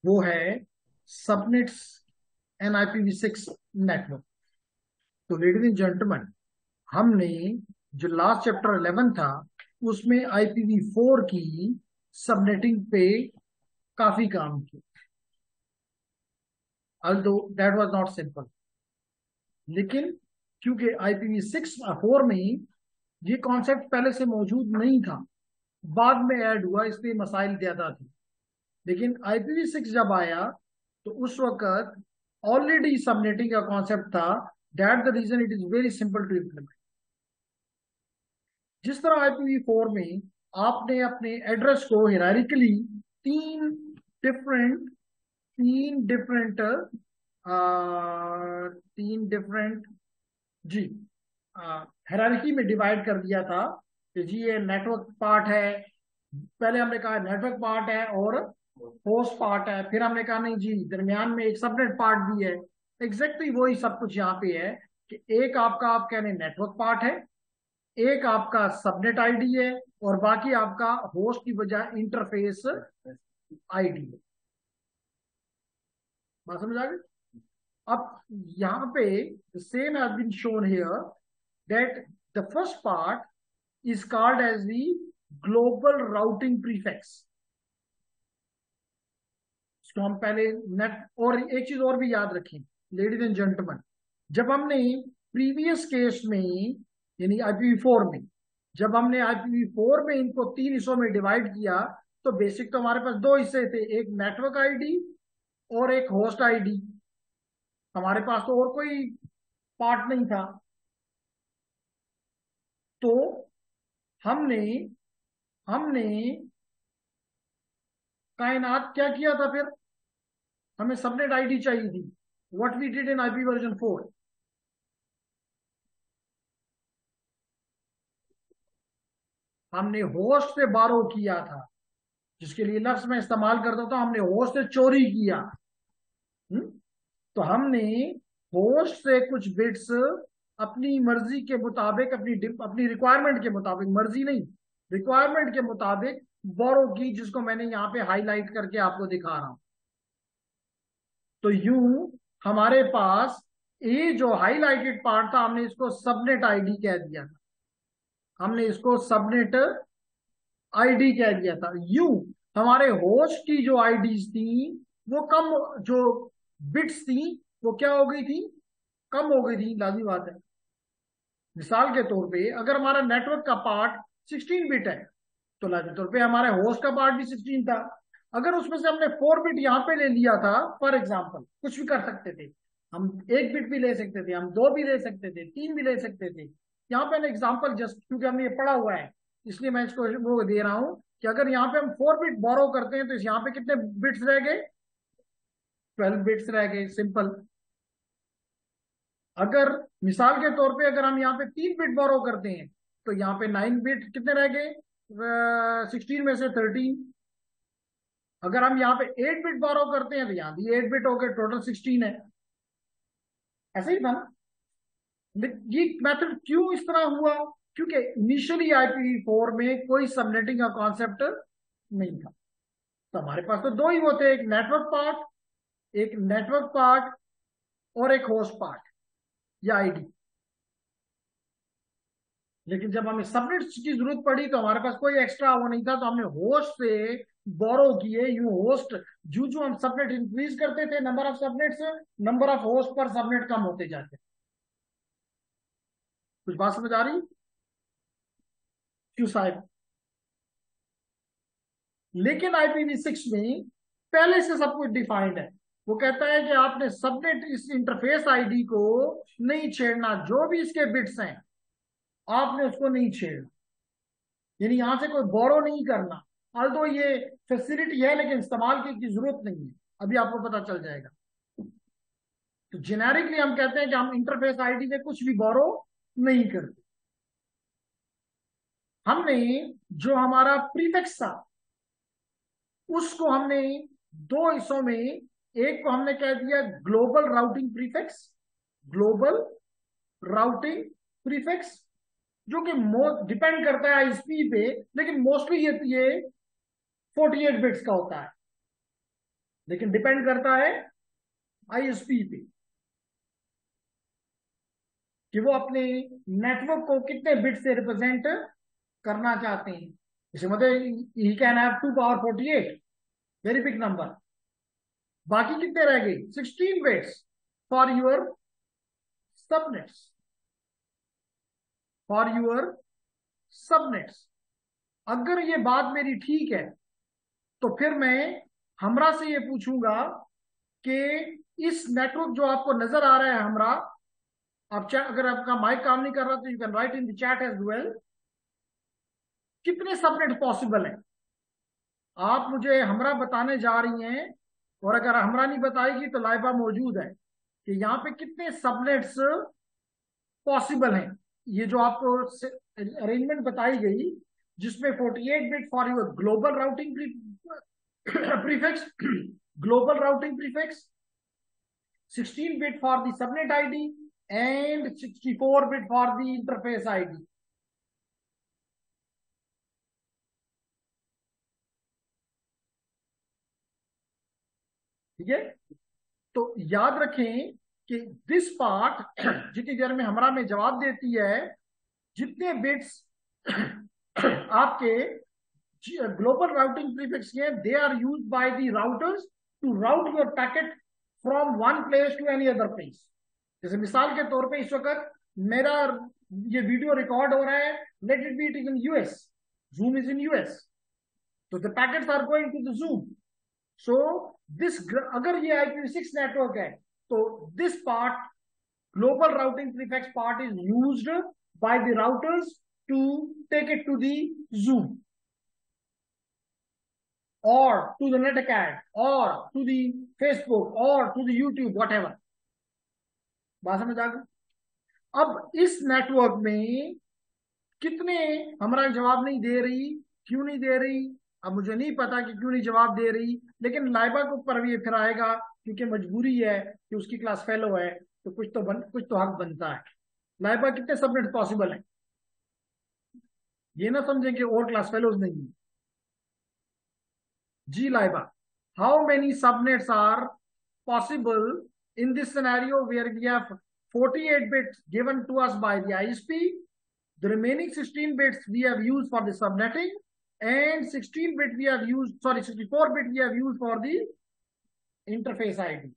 वो है subnets and IPv6 network. तो लेडीज एंड जेंटलमैन, हमने जो लास्ट चैप्टर 11 था उसमें IPv4 की सबनेटिंग पे काफी काम किया, although that was not simple। लेकिन क्योंकि IPv4 में ये कॉन्सेप्ट पहले से मौजूद नहीं था, बाद में ऐड हुआ, इसलिए मसाइल ज्यादा थे। लेकिन IPv6 जब आया तो उस वक्त ऑलरेडी सबनेटिंग का कॉन्सेप्ट था। That the reason it is very simple to implement. जिस तरह IPv4 में आपने अपने एड्रेस को हिरारिकली तीन डिफरेंट तीन डिफरेंट तीन डिफरेंट जी हायरार्की में डिवाइड कर दिया था कि जी ये नेटवर्क पार्ट है। पहले हमने कहा नेटवर्क पार्ट है और होस्ट पार्ट है, फिर हमने कहा नहीं जी दरमियान में एक सबनेट पार्ट भी है। एग्जैक्टली वही सब कुछ यहाँ पे है कि एक आपका आप कहने नेटवर्क पार्ट है, एक आपका सबनेट आईडी है, और बाकी आपका होस्ट की बजाय इंटरफेस आईडी है। बात समझ आ गई? अब यहाँ पे same has been shown here that the first part is called as the global routing prefix। इसको हम पहले नेट, और एक चीज और भी याद रखें लेडीज एंड जेंटलमैन, जब हमने प्रीवियस केस में यानी IPv4 में, जब हमने IPv4 में इनको तीन हिस्सों में डिवाइड किया तो बेसिक तो हमारे पास दो हिस्से थे, एक नेटवर्क आईडी और एक होस्ट आईडी। हमारे पास तो और कोई पार्ट नहीं था। तो हमने हमने कायनात क्या किया था फिर? हमें सबनेट आईडी चाहिए थी। What we did in IP v4, हमने होस्ट से बारो किया था, जिसके लिए लफ्ज मैं इस्तेमाल करता था, हमने होस्ट से चोरी किया। हुँ? तो हमने होस्ट से कुछ बिट्स अपनी मर्जी के मुताबिक, अपनी अपनी रिक्वायरमेंट के मुताबिक, मर्जी नहीं रिक्वायरमेंट के मुताबिक बोरो की, जिसको मैंने यहाँ पे हाईलाइट करके आपको दिखा रहा हूं। तो यूं हमारे पास ये जो हाईलाइटेड पार्ट था, हमने इसको सबनेट आईडी कह दिया था। हमने इसको सबनेट आईडी कह दिया था। यूं हमारे होस्ट की जो आईडीज थी वो कम, जो बिट्स थी वो क्या हो गई थी? कम हो गई थी, लाजमी बात है। मिसाल के तौर पे अगर हमारा नेटवर्क का पार्ट 16 बिट है तो लाजमी तौर पे हमारे होस्ट का पार्ट भी 16 था। अगर उसमें से हमने 4 बिट यहाँ पे ले लिया था, फॉर एग्जाम्पल, कुछ भी कर सकते थे हम, 1 बिट भी ले सकते थे हम, 2 भी ले सकते थे, 3 भी ले सकते थे। यहाँ पे एग्जाम्पल जस्ट क्योंकि हमने ये पढ़ा हुआ है इसलिए मैं इसको वो दे रहा हूँ कि अगर यहाँ पे हम 4 बिट बोरो करते हैं तो यहाँ पे कितने बिट्स रह गए? 12 बिट्स रह गए, सिंपल। अगर मिसाल के तौर पे अगर हम यहाँ पे 3 बिट बोरो करते हैं तो यहाँ पे 9 बिट कितने रह गए? 16 में से 13। अगर हम यहाँ पे 8 बिट बोरो करते हैं तो यहाँ भी 8 बिट हो गए, टोटल 16 है। ऐसे ही था ना? ये मेथड क्यों इस तरह हुआ? क्योंकि इनिशियली IPv4 में कोई सबनेटिंग का कॉन्सेप्ट नहीं था। तो हमारे पास तो दो ही होते, एक नेटवर्क पार्ट और एक होस्ट पार्ट या आईडी। लेकिन जब हमें सबनेट्स की जरूरत पड़ी तो हमारे पास कोई एक्स्ट्रा वो नहीं था, तो हमने होस्ट से बोरो किए। यूं होस्ट, जो जो हम सबनेट इंक्रीज करते थे, number of subnets, number of host पर सबनेट कम होते जाते। कुछ बात समझ आ रही? क्यों साहब? लेकिन IPv6 में पहले से सब कुछ डिफाइंड है। वो कहता है कि आपने सबनेट इस इंटरफेस आईडी को नहीं छेड़ना, जो भी इसके बिट्स हैं आपने उसको नहीं छेड़ना, यानी यहां से कोई बोरो नहीं करना। ऑल्दो ये फैसिलिटी है लेकिन इस्तेमाल की जरूरत नहीं है, अभी आपको पता चल जाएगा। तो जेनेरिकली हम कहते हैं कि हम इंटरफेस आईडी से कुछ भी बोरो नहीं करते। हमने जो हमारा प्रीफिक्स था उसको हमने दो हिस्सों में, एक को हमने कह दिया global routing prefix, global routing prefix, जो कि डिपेंड करता है आईएसपी पे, लेकिन मोस्टली ये 48 बिट्स का होता है। लेकिन डिपेंड करता है आईएसपी पे कि वो अपने नेटवर्क को कितने बिट से रिप्रेजेंट करना चाहते हैं। इसे मतलब he can have 2 power 48, very big number. बाकी कितने रह गए? 16 bits for your subnets, for your subnets. अगर ये बात मेरी ठीक है तो फिर मैं हमरा से ये पूछूंगा कि इस नेटवर्क जो आपको नजर आ रहा है हमरा, आप अगर आपका माइक काम नहीं कर रहा तो you can write in the chat as well, कितने सबनेट पॉसिबल है? आप मुझे हमरा बताने जा रही हैं, और अगर हमरा नहीं बताएगी तो लाइबा मौजूद है कि यहाँ पे कितने सबनेट्स पॉसिबल हैं। ये जो आपको अरेंजमेंट बताई गई, जिसमें 48 bit for your global routing prefix, global routing prefix, 16 bit for the subnet ID and 64 bit for the interface ID. ठीक है, तो याद रखें कि दिस पार्ट जितनी देर में हमरा में जवाब देती है, जितने बिट्स आपके ग्लोबल राउटिंग प्रीफिक्स हैं, they are use by the routers to route your packet from one place to any other place. जैसे मिसाल के तौर पे इस वक्त मेरा ये वीडियो रिकॉर्ड हो रहा है, let it be it is in US, Zoom is in US, तो the packets are going to the Zoom. So this, अगर ये IPv6 नेटवर्क है तो this part, global routing prefix part, is used by the routers to take it to the Zoom or to the NetAcad or to the Facebook or to the YouTube, whatever। बात समझ आ गई? अब इस network में कितने, हमारा जवाब नहीं दे रही, क्यों नहीं दे रही? अब मुझे नहीं पता कि क्यों नहीं जवाब दे रही, लेकिन लाइबा के ऊपर भी ये फिर आएगा, क्योंकि मजबूरी है कि उसकी क्लास फेलो है, तो कुछ तो हक बनता है। लाइबा कितने सबनेट पॉसिबल है? ये ना समझें कि और क्लास फेलोज नहीं है। जी Laiba, how many subnets are possible in this scenario where we have 48 bits given to us by the ISP, the remaining 16 bits we have used for the subnetting, and 16 bit we have used, sorry 64 bit we have used for the interface ID।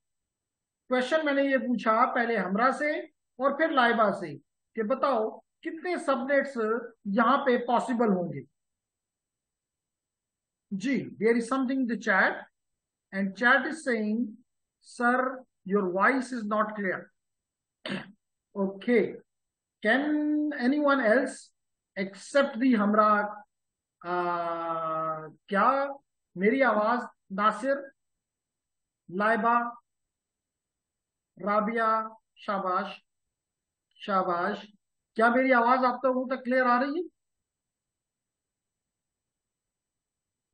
Question मैंने ये पूछा पहले हमरा से और फिर लाइबा से कि बताओ कितने सबनेट्स यहां पे पॉसिबल होंगे। जी, there is something in the chat and chat is saying sir your voice is not clear. Okay, can anyone else except the Humra? क्या मेरी आवाज, नासिर, लाइबा, राबिया, शाबाश शाबाश, क्या मेरी आवाज आप तक क्लियर आ रही है?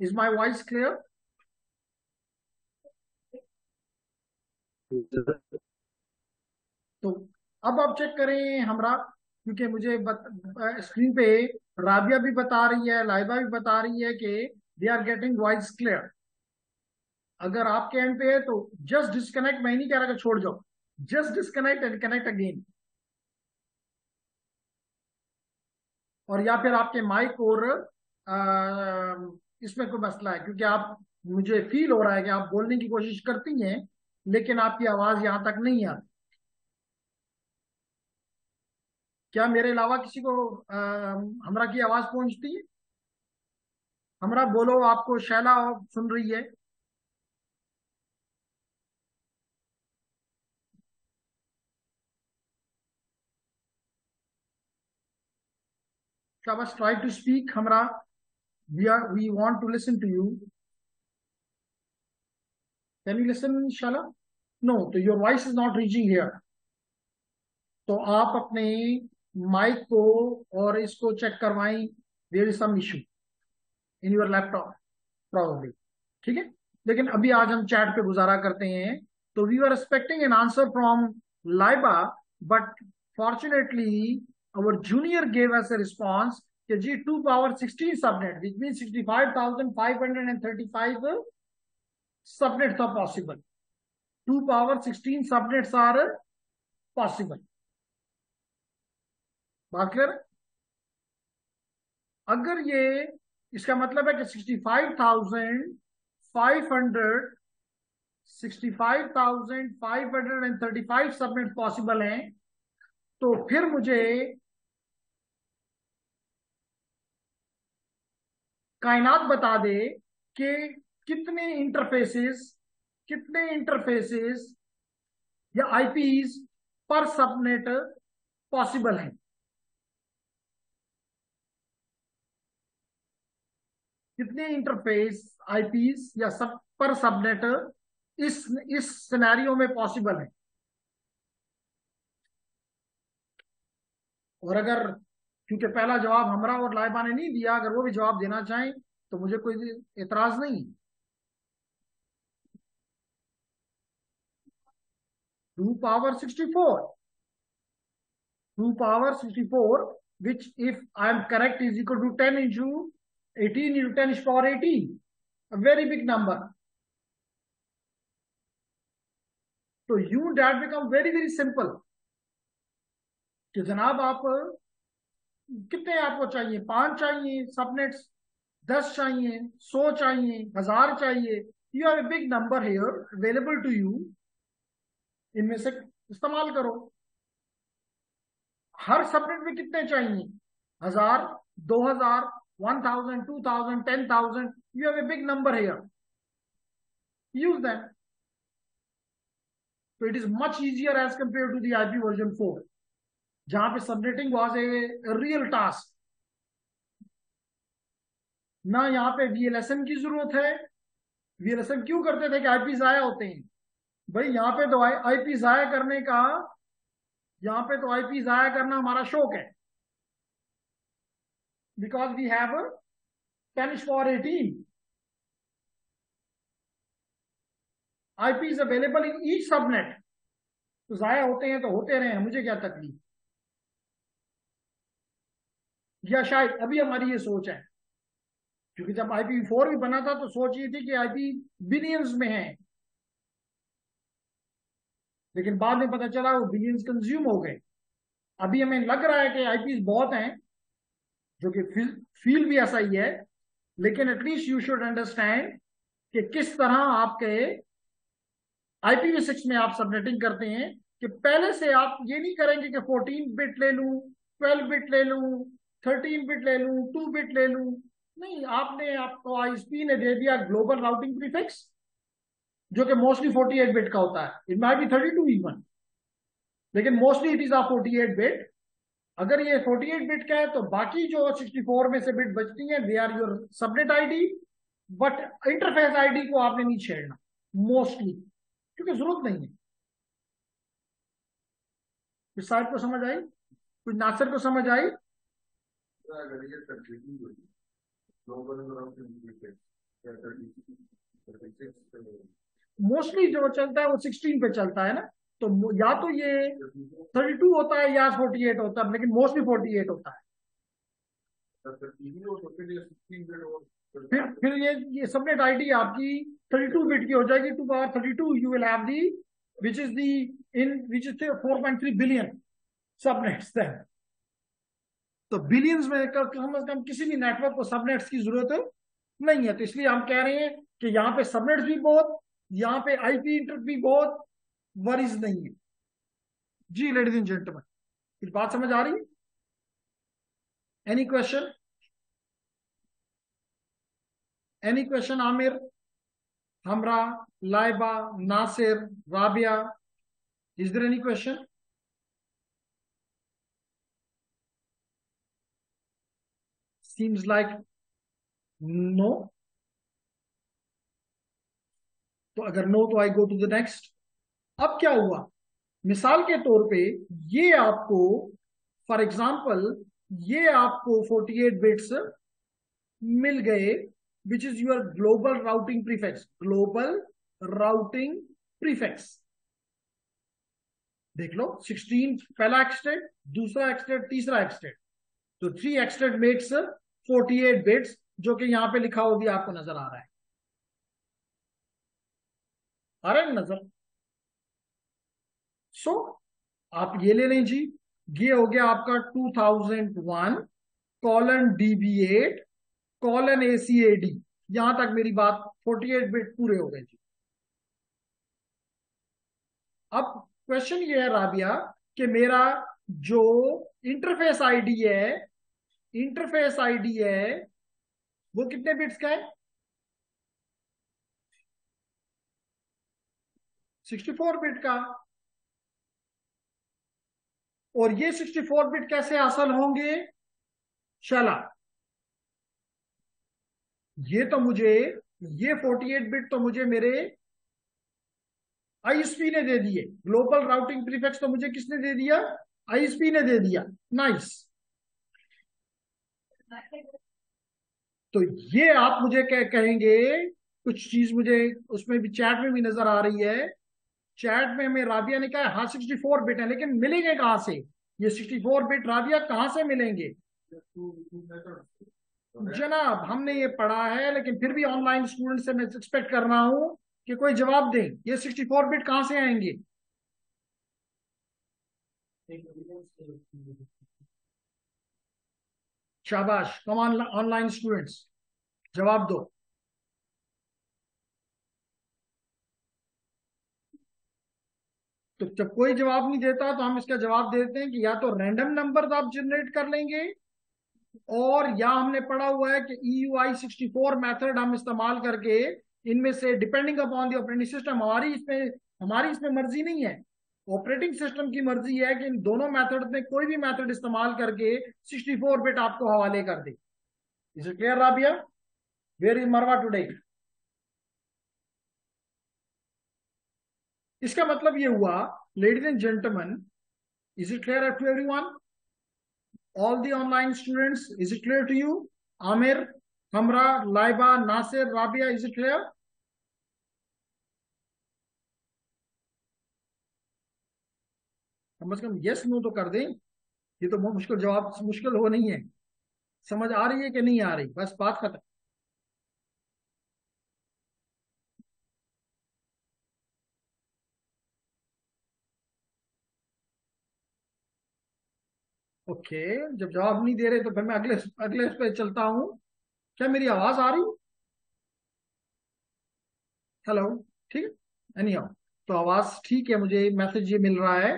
Is my voice clear? तो अब आप चेक करें हमरा, क्योंकि मुझे स्क्रीन पे राबिया भी बता रही है, लाइबा भी बता रही है कि they are getting voice clear. अगर आपके एंड पे है तो जस्ट डिस्कनेक्ट, मैं नहीं कह रहा कि छोड़ जाओ, just disconnect and connect again. और या फिर आपके माइक और इसमें कोई मसला है, क्योंकि आप, मुझे फील हो रहा है कि आप बोलने की कोशिश करती हैं लेकिन आपकी आवाज यहां तक नहीं आती। क्या मेरे अलावा किसी को हमरा की आवाज पहुंचती है? हमरा बोलो, आपको शैला सुन रही है? शाबाश, try to speak Humra, we want to listen to you. Can you listen Shaila? No, तो your voice is not reaching here. तो आप अपने माइक को और इसको चेक करवाएं, there is some issue in your laptop probably. ठीक है, लेकिन अभी आज हम चैट पे गुजारा करते हैं। तो we are expecting an answer from Laiba, but fortunately our junior gave us a response कि जी 2 power 16 subnet, which means 65,535 subnets are possible. 2 power 16 subnets are possible. बात क्लियर है? अगर ये इसका मतलब है कि 65,535 सबनेट पॉसिबल हैं, तो फिर मुझे कायनात बता दे कि कितने इंटरफेसेस या आईपीज पर सबनेट पॉसिबल हैं। कितने इंटरफेस आईपीज या सब पर सबनेट इस सिनेरियो में पॉसिबल है। और अगर, क्योंकि पहला जवाब हमरा और लाइबा ने नहीं दिया, अगर वो भी जवाब देना चाहें तो मुझे कोई एतराज नहीं। 2 power 64, 2 power 64, which if I am correct is equal to 10 into 18 into 10 is power 18, a very big number. तो you that become very very simple कि जनाब आप कितने आपको चाहिए, 5 चाहिए सबनेट्स, 10 चाहिए, 100 चाहिए, 1000 चाहिए, you have a big number here available to you, इनमें से इस्तेमाल करो। हर सबनेट में कितने चाहिए, 1000, 2000, 1000, 2000, 10,000, you have a big number here, use them. So it is much easier as compared to the IP version 4, जहां पे subnetting was a real task. ना यहाँ पे VLSM की जरूरत है। VLSM क्यों करते थे कि आईपी जाया होते हैं। भाई यहाँ पे तो आईपी जाया करने का, यहाँ पे तो आईपी जाया करना हमारा शौक है, because we have 10^18 IP available in each subnet. तो जाया होते हैं तो होते रहे, मुझे क्या तकलीफ। या शायद अभी हमारी ये सोच है, क्योंकि जब IPv4 भी बना था तो सोच ये थी कि आईपी बिलियंस में है, लेकिन बाद में पता चला वो बिलियंस कंज्यूम हो गए। अभी हमें लग रहा है कि आईपी बहुत हैं, जो कि फील भी ऐसा ही है, लेकिन एटलीस्ट यू शुड अंडरस्टैंड कि किस तरह आपके IPv6 में आप सबनेटिंग करते हैं, कि पहले से आप ये नहीं करेंगे कि 14 बिट ले लूं, 12 बिट ले लूं, 13 बिट ले लूं, 2 बिट ले लूं। नहीं, आपको ISP ने दे दिया ग्लोबल राउटिंग प्रीफिक्स, जो कि मोस्टली 48 बिट का होता है। इट माइट बी 32 इवन, लेकिन mostly it is of 48 bit. अगर ये 48 बिट का है तो बाकी जो 64 में से बिट बचती हैं, they are your subnet ID, but interface ID को आपने नहीं छेड़ना मोस्टली, क्योंकि जरूरत नहीं है। इस साइड को समझ आई, कुछ नासिर को समझ आई। मोस्टली जो चलता है वो 16 पे चलता है ना, तो या तो ये 32 होता है या 48 होता है, लेकिन मोस्टली 48 होता है। फिर ये सबनेट आईडी आपकी 32 बिट की हो जाएगी, 2 power 32 you will have the, which is 4.3 billion subnets then. तो बिलियंस में कम से कम किसी भी नेटवर्क को सबनेट्स की जरूरत नहीं है। तो इसलिए हम कह रहे हैं कि यहाँ पे सबनेट्स भी बहुत, यहाँ पे आईपी इंटर भी बहुत, वरीज नहीं है जी। लेडीज एंड जेंटलमैन, कुछ बात समझ आ रही है? Any question, any question? Aamir, Humra, Laiba, Nasir, Rabia, is there any question? Seems like no. तो अगर नो तो I go to the next. अब क्या हुआ, मिसाल के तौर पे ये आपको, फॉर एग्जांपल ये आपको 48 बिट्स मिल गए, which is your global routing prefix. Global routing prefix देख लो, 16 पहला एक्सटेंड, दूसरा एक्सटेंड, तीसरा एक्सटेंड, तो 3 एक्सटेंड मेक्स 48 बिट्स, जो कि यहां पे लिखा हो भी आपको नजर आ रहा है। आ रहे हैं नजर? सो आप ये ले लें जी, ये हो गया आपका 2001 कॉलन DB8 कॉलन ACAD। यहां तक मेरी बात 48 बिट पूरे हो गए जी। अब क्वेश्चन ये है राबिया कि मेरा जो इंटरफेस आईडी है, इंटरफेस आईडी है वो कितने बिट्स का है? 64 बिट का। और ये 64 बिट कैसे हासिल होंगे? चला, ये तो मुझे, ये 48 बिट तो मुझे मेरे ISP ने दे दिए। ग्लोबल राउटिंग प्रीफिक्स तो मुझे किसने दे दिया? ISP ने दे दिया। नाइस। तो ये आप मुझे कहेंगे कुछ चीज मुझे उसमें भी चैट में भी नजर आ रही है। चैट में हमें राबिया ने कहा हाँ 64 बिट है, लेकिन मिलेंगे कहां से ये 64 बिट राबिया, कहां से मिलेंगे? जनाब हमने ये पढ़ा है, लेकिन फिर भी ऑनलाइन स्टूडेंट से मैं एक्सपेक्ट कर रहा हूं कि कोई जवाब दें, ये 64 बिट कहां से आएंगे? शाबाश, कम ऑनलाइन स्टूडेंट्स जवाब दो। तो जब कोई जवाब नहीं देता तो हम इसका जवाब देते हैं कि या तो रैंडम नंबर आप जनरेट कर लेंगे, और या हमने पढ़ा हुआ है कि EUI64 मेथड हम इस्तेमाल करके इनमें से depending upon the operating system, हमारी इसमें मर्जी नहीं है, ऑपरेटिंग सिस्टम की मर्जी है कि इन दोनों मेथड में कोई भी मेथड इस्तेमाल करके 64 बिट आपको हवाले कर दे। Is it clear Rabia? Where is Marwa today? इसका मतलब ये हुआ ladies and gentleman, is it clear to everyone? All the online students, is it clear to you? Amir, Hamra, Laiba, Nasir, Rabia, is it clear? कम से कम yes no तो कर दें। ये तो बहुत मुश्किल जवाब, मुश्किल हो नहीं है। समझ आ रही है कि नहीं आ रही? बस बात खत्म। ओके, जब जवाब नहीं दे रहे तो फिर मैं अगले अगले पे चलता हूं। क्या मेरी आवाज आ रही? हेलो? ठीक है, एनी हाउ, तो आवाज ठीक है, मुझे मैसेज ये मिल रहा है।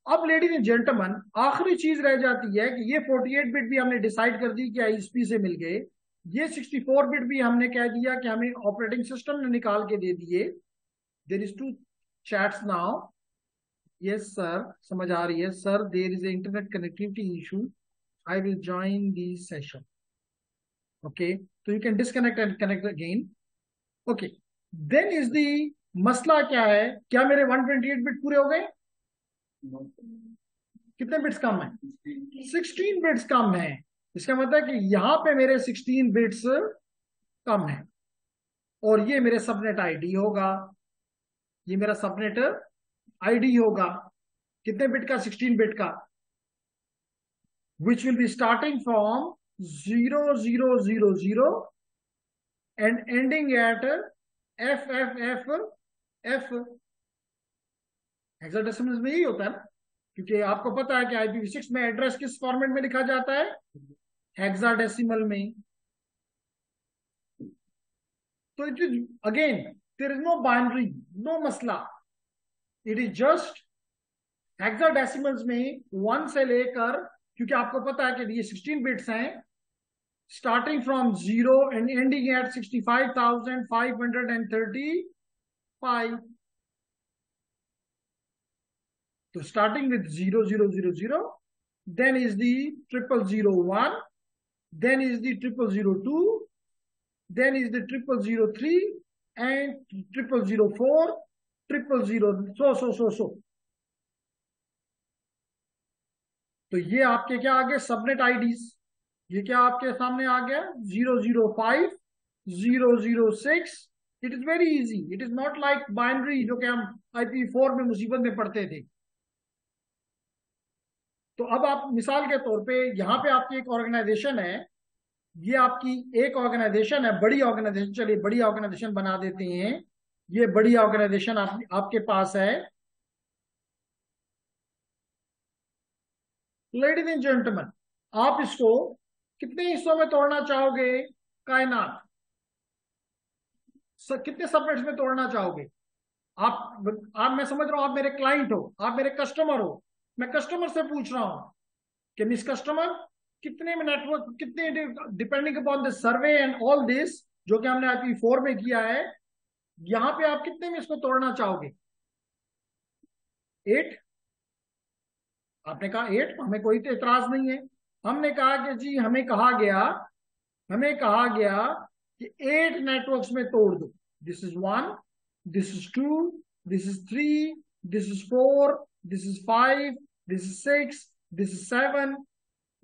अब लेडीज एंड जेंटलमैन आखिरी चीज रह जाती है कि ये 48 बिट भी हमने डिसाइड कर दी कि ISP से मिल गए, ये 64 बिट भी हमने कह दिया कि हमें ऑपरेटिंग सिस्टम ने निकाल के दे दिए। There is two chats now. Yes sir, समझ आ रही है sir, there is internet connectivity issue, I will join the session. Okay, तो you can disconnect and connect again. Okay, then is the मसला क्या है, क्या मेरे 128 बिट पूरे हो गए? कितने बिट्स कम है? 16 बिट्स कम है। इसका मतलब है कि यहां पे मेरे 16 बिट्स कम है, और ये मेरे सबनेट आईडी होगा, ये मेरा सबनेट आईडी होगा। कितने बिट का? 16 बिट का, which will be starting from 0000 and ending eight FFFF। Hexadecimal में यही होता है ना, क्योंकि आपको पता है कि IPv6 में एड्रेस किस फॉर्मेट में लिखा जाता है? हेक्साडेसिमल में। तो it is again, there is no binary, no मसला, इट इज जस्ट हेक्साडेसिमल्स में 1 से लेकर, क्योंकि आपको पता है कि ये 16 बिट्स हैं, starting from 0 and ending eight 65,535। तो starting with 0000, then is the 0001, then is the 0002, then is the 0003 and 0004, 000, so। तो ये आपके क्या आ गए? Subnet IDs. ये क्या आपके सामने आ गया? 005, 006। It is very easy, it is not like binary जो कि हम IPv4 में मुसीबत में पढ़ते थे। तो अब आप मिसाल के तौर पे यहाँ पे आपकी एक ऑर्गेनाइजेशन है, ये आपकी एक ऑर्गेनाइजेशन है, बड़ी ऑर्गेनाइजेशन, चलिए बड़ी ऑर्गेनाइजेशन बना देते हैं। ये बड़ी ऑर्गेनाइजेशन आपके पास है। लेडीज एंड जेंटलमैन, आप इसको कितने हिस्सों में तोड़ना चाहोगे? कायनात कितने सबनेट्स में तोड़ना चाहोगे? आप मैं समझ रहा हूं, आप मेरे क्लाइंट हो, आप मेरे कस्टमर हो। मैं कस्टमर से पूछ रहा हूं कि मिस कस्टमर, कितने में नेटवर्क, कितने, depending upon the survey and all this, जो कि हमने IP4 में किया है, यहां पे आप कितने में इसको तोड़ना चाहोगे? 8? आपने कहा 8, हमें कोई तो एतराज नहीं है। हमने कहा कि जी, हमें कहा गया कि 8 नेटवर्क्स में तोड़ दो। This is 1, this is 2, this is 3, this is 4, this is 5, this is 6, this is 7,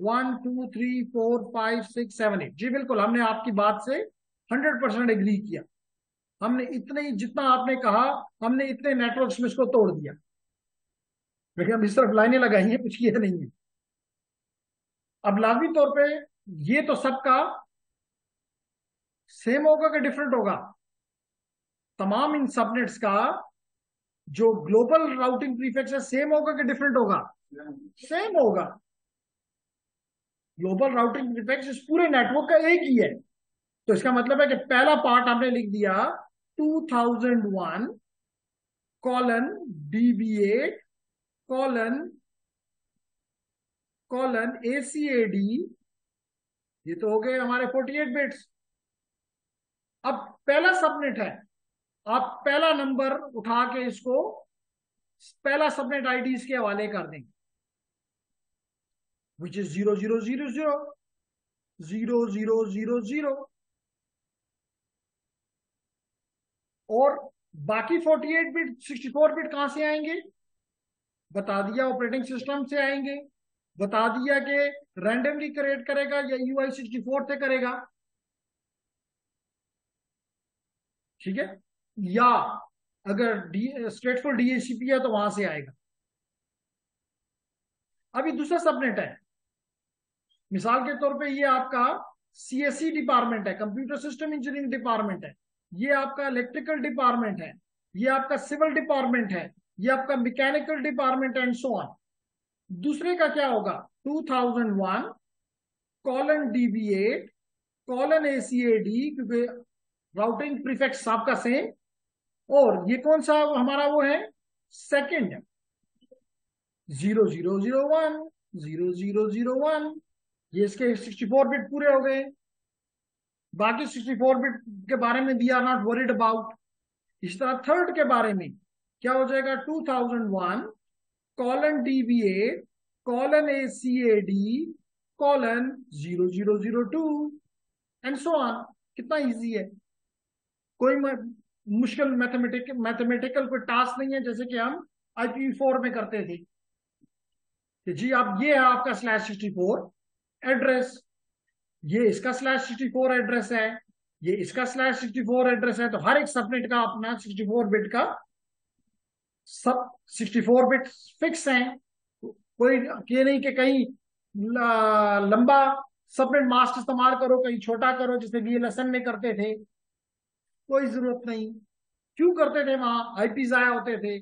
1 2 3 4 5 6 7 8। जी बिल्कुल, हमने आपकी बात से 100% एग्री किया। हमने इतने ही, जितना आपने कहा, हमने इतने नेटवर्क्स में इसको तोड़ दिया। लेकिन अब इस तरफ लाइनें लगाई हैं, कुछ किया नहीं है। अब लागू तौर पे ये तो सबका सेम होगा कि डिफरेंट होगा? तमाम इन सबनेट्स का जो ग्लोबल राउटिंग प्रीफिक्स है, सेम होगा कि डिफरेंट होगा? सेम होगा। ग्लोबल राउटिंग प्रीफिक्स इस पूरे नेटवर्क का एक ही है। तो इसका मतलब है कि पहला पार्ट आपने लिख दिया 2001 colon DB8 colon colon ACAD। ये तो हो गए हमारे 48 बिट्स। अब पहला सबनेट है, आप पहला नंबर उठा के इसको पहला सबनेट ID के हवाले कर देंगे, विच इज 0000 और बाकी 48 बिट 64 बिट कहां से आएंगे? बता दिया, ऑपरेटिंग सिस्टम से आएंगे। बता दिया कि रैंडमली क्रिएट करेगा या UI64 से करेगा। ठीक है? या अगर स्टेटफुल DHCP है तो वहां से आएगा। अभी दूसरा सबनेट है, मिसाल के तौर पे ये आपका CSE डिपार्टमेंट है, कंप्यूटर सिस्टम इंजीनियरिंग डिपार्टमेंट है। ये आपका इलेक्ट्रिकल डिपार्टमेंट है। ये आपका सिविल डिपार्टमेंट है। ये आपका mechanical department and so on. दूसरे का क्या होगा? 2001 कॉलन DB8 कॉलन ACAD, क्योंकि राउटिंग प्रीफिक्स आपका सेम। और ये कौन सा हमारा वो है? सेकंड, 0001 0001। ये इसके 64 बिट पूरे हो गए। बाकी 64 बिट के बारे में we are not worried about. इस तरह थर्ड के बारे में क्या हो जाएगा? 2001 colon DB8 colon ACAD colon 0002 and so on. कितना इजी है, कोई मुश्किल मैथमेटिकल कोई टास्क नहीं है, जैसे कि हम IP4 में करते थे कि जी आप, ये है आपका /64 एड्रेस, ये इसका /64 एड्रेस है, ये इसका /64 एड्रेस है। तो हर एक सबनेट का अपना 64 बिट का सब 64 बिट फिक्स है। कोई ये नहीं कि कहीं लंबा सबनेट मास्क इस्तेमाल करो, कहीं छोटा करो, जैसे VLSN में करते थे। कोई जरूरत नहीं। क्यों करते थे? वहां IP जाया होते थे।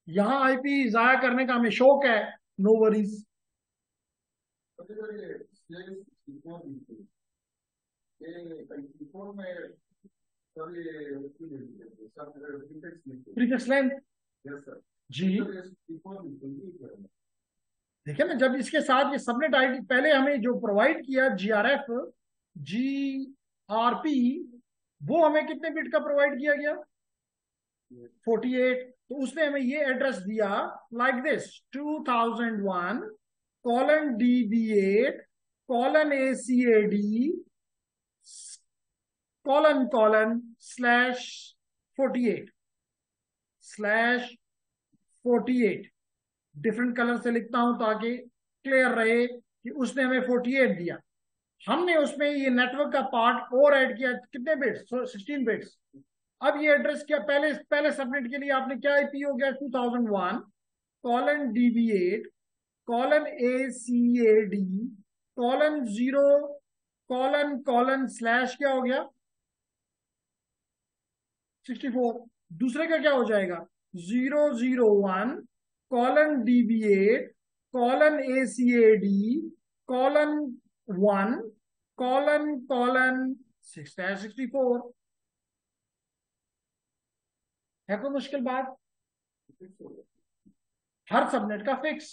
यहाँ IP जाया करने का हमें शौक है, नो वरीज। प्रीफिक्स लेंथ, जी देखिए ना, जब इसके साथ ये सबनेट ID पहले हमें जो प्रोवाइड किया, GRP, वो हमें कितने बिट का प्रोवाइड किया गया? 48। तो उसने हमें ये एड्रेस दिया like this 2001 colon DB8 colon ACAD colon /48 different colour से लिखता हूं ताकि क्लियर रहे कि उसने हमें 48 दिया। हमने उसमें ये नेटवर्क का पार्ट और ऐड किया, कितने बिट्स? 16 बिट्स। अब ये एड्रेस क्या, पहले पहले सबनेट के लिए आपने क्या IP हो गया? 2001 colon DB8 colon ACAD colon 0 colon colon slash क्या हो गया? 64। दूसरे का क्या हो जाएगा, 001 colon DB8 colon ACAD colon 1 colon colon 6-64। है कोई मुश्किल बात? हर सबनेट का फिक्स,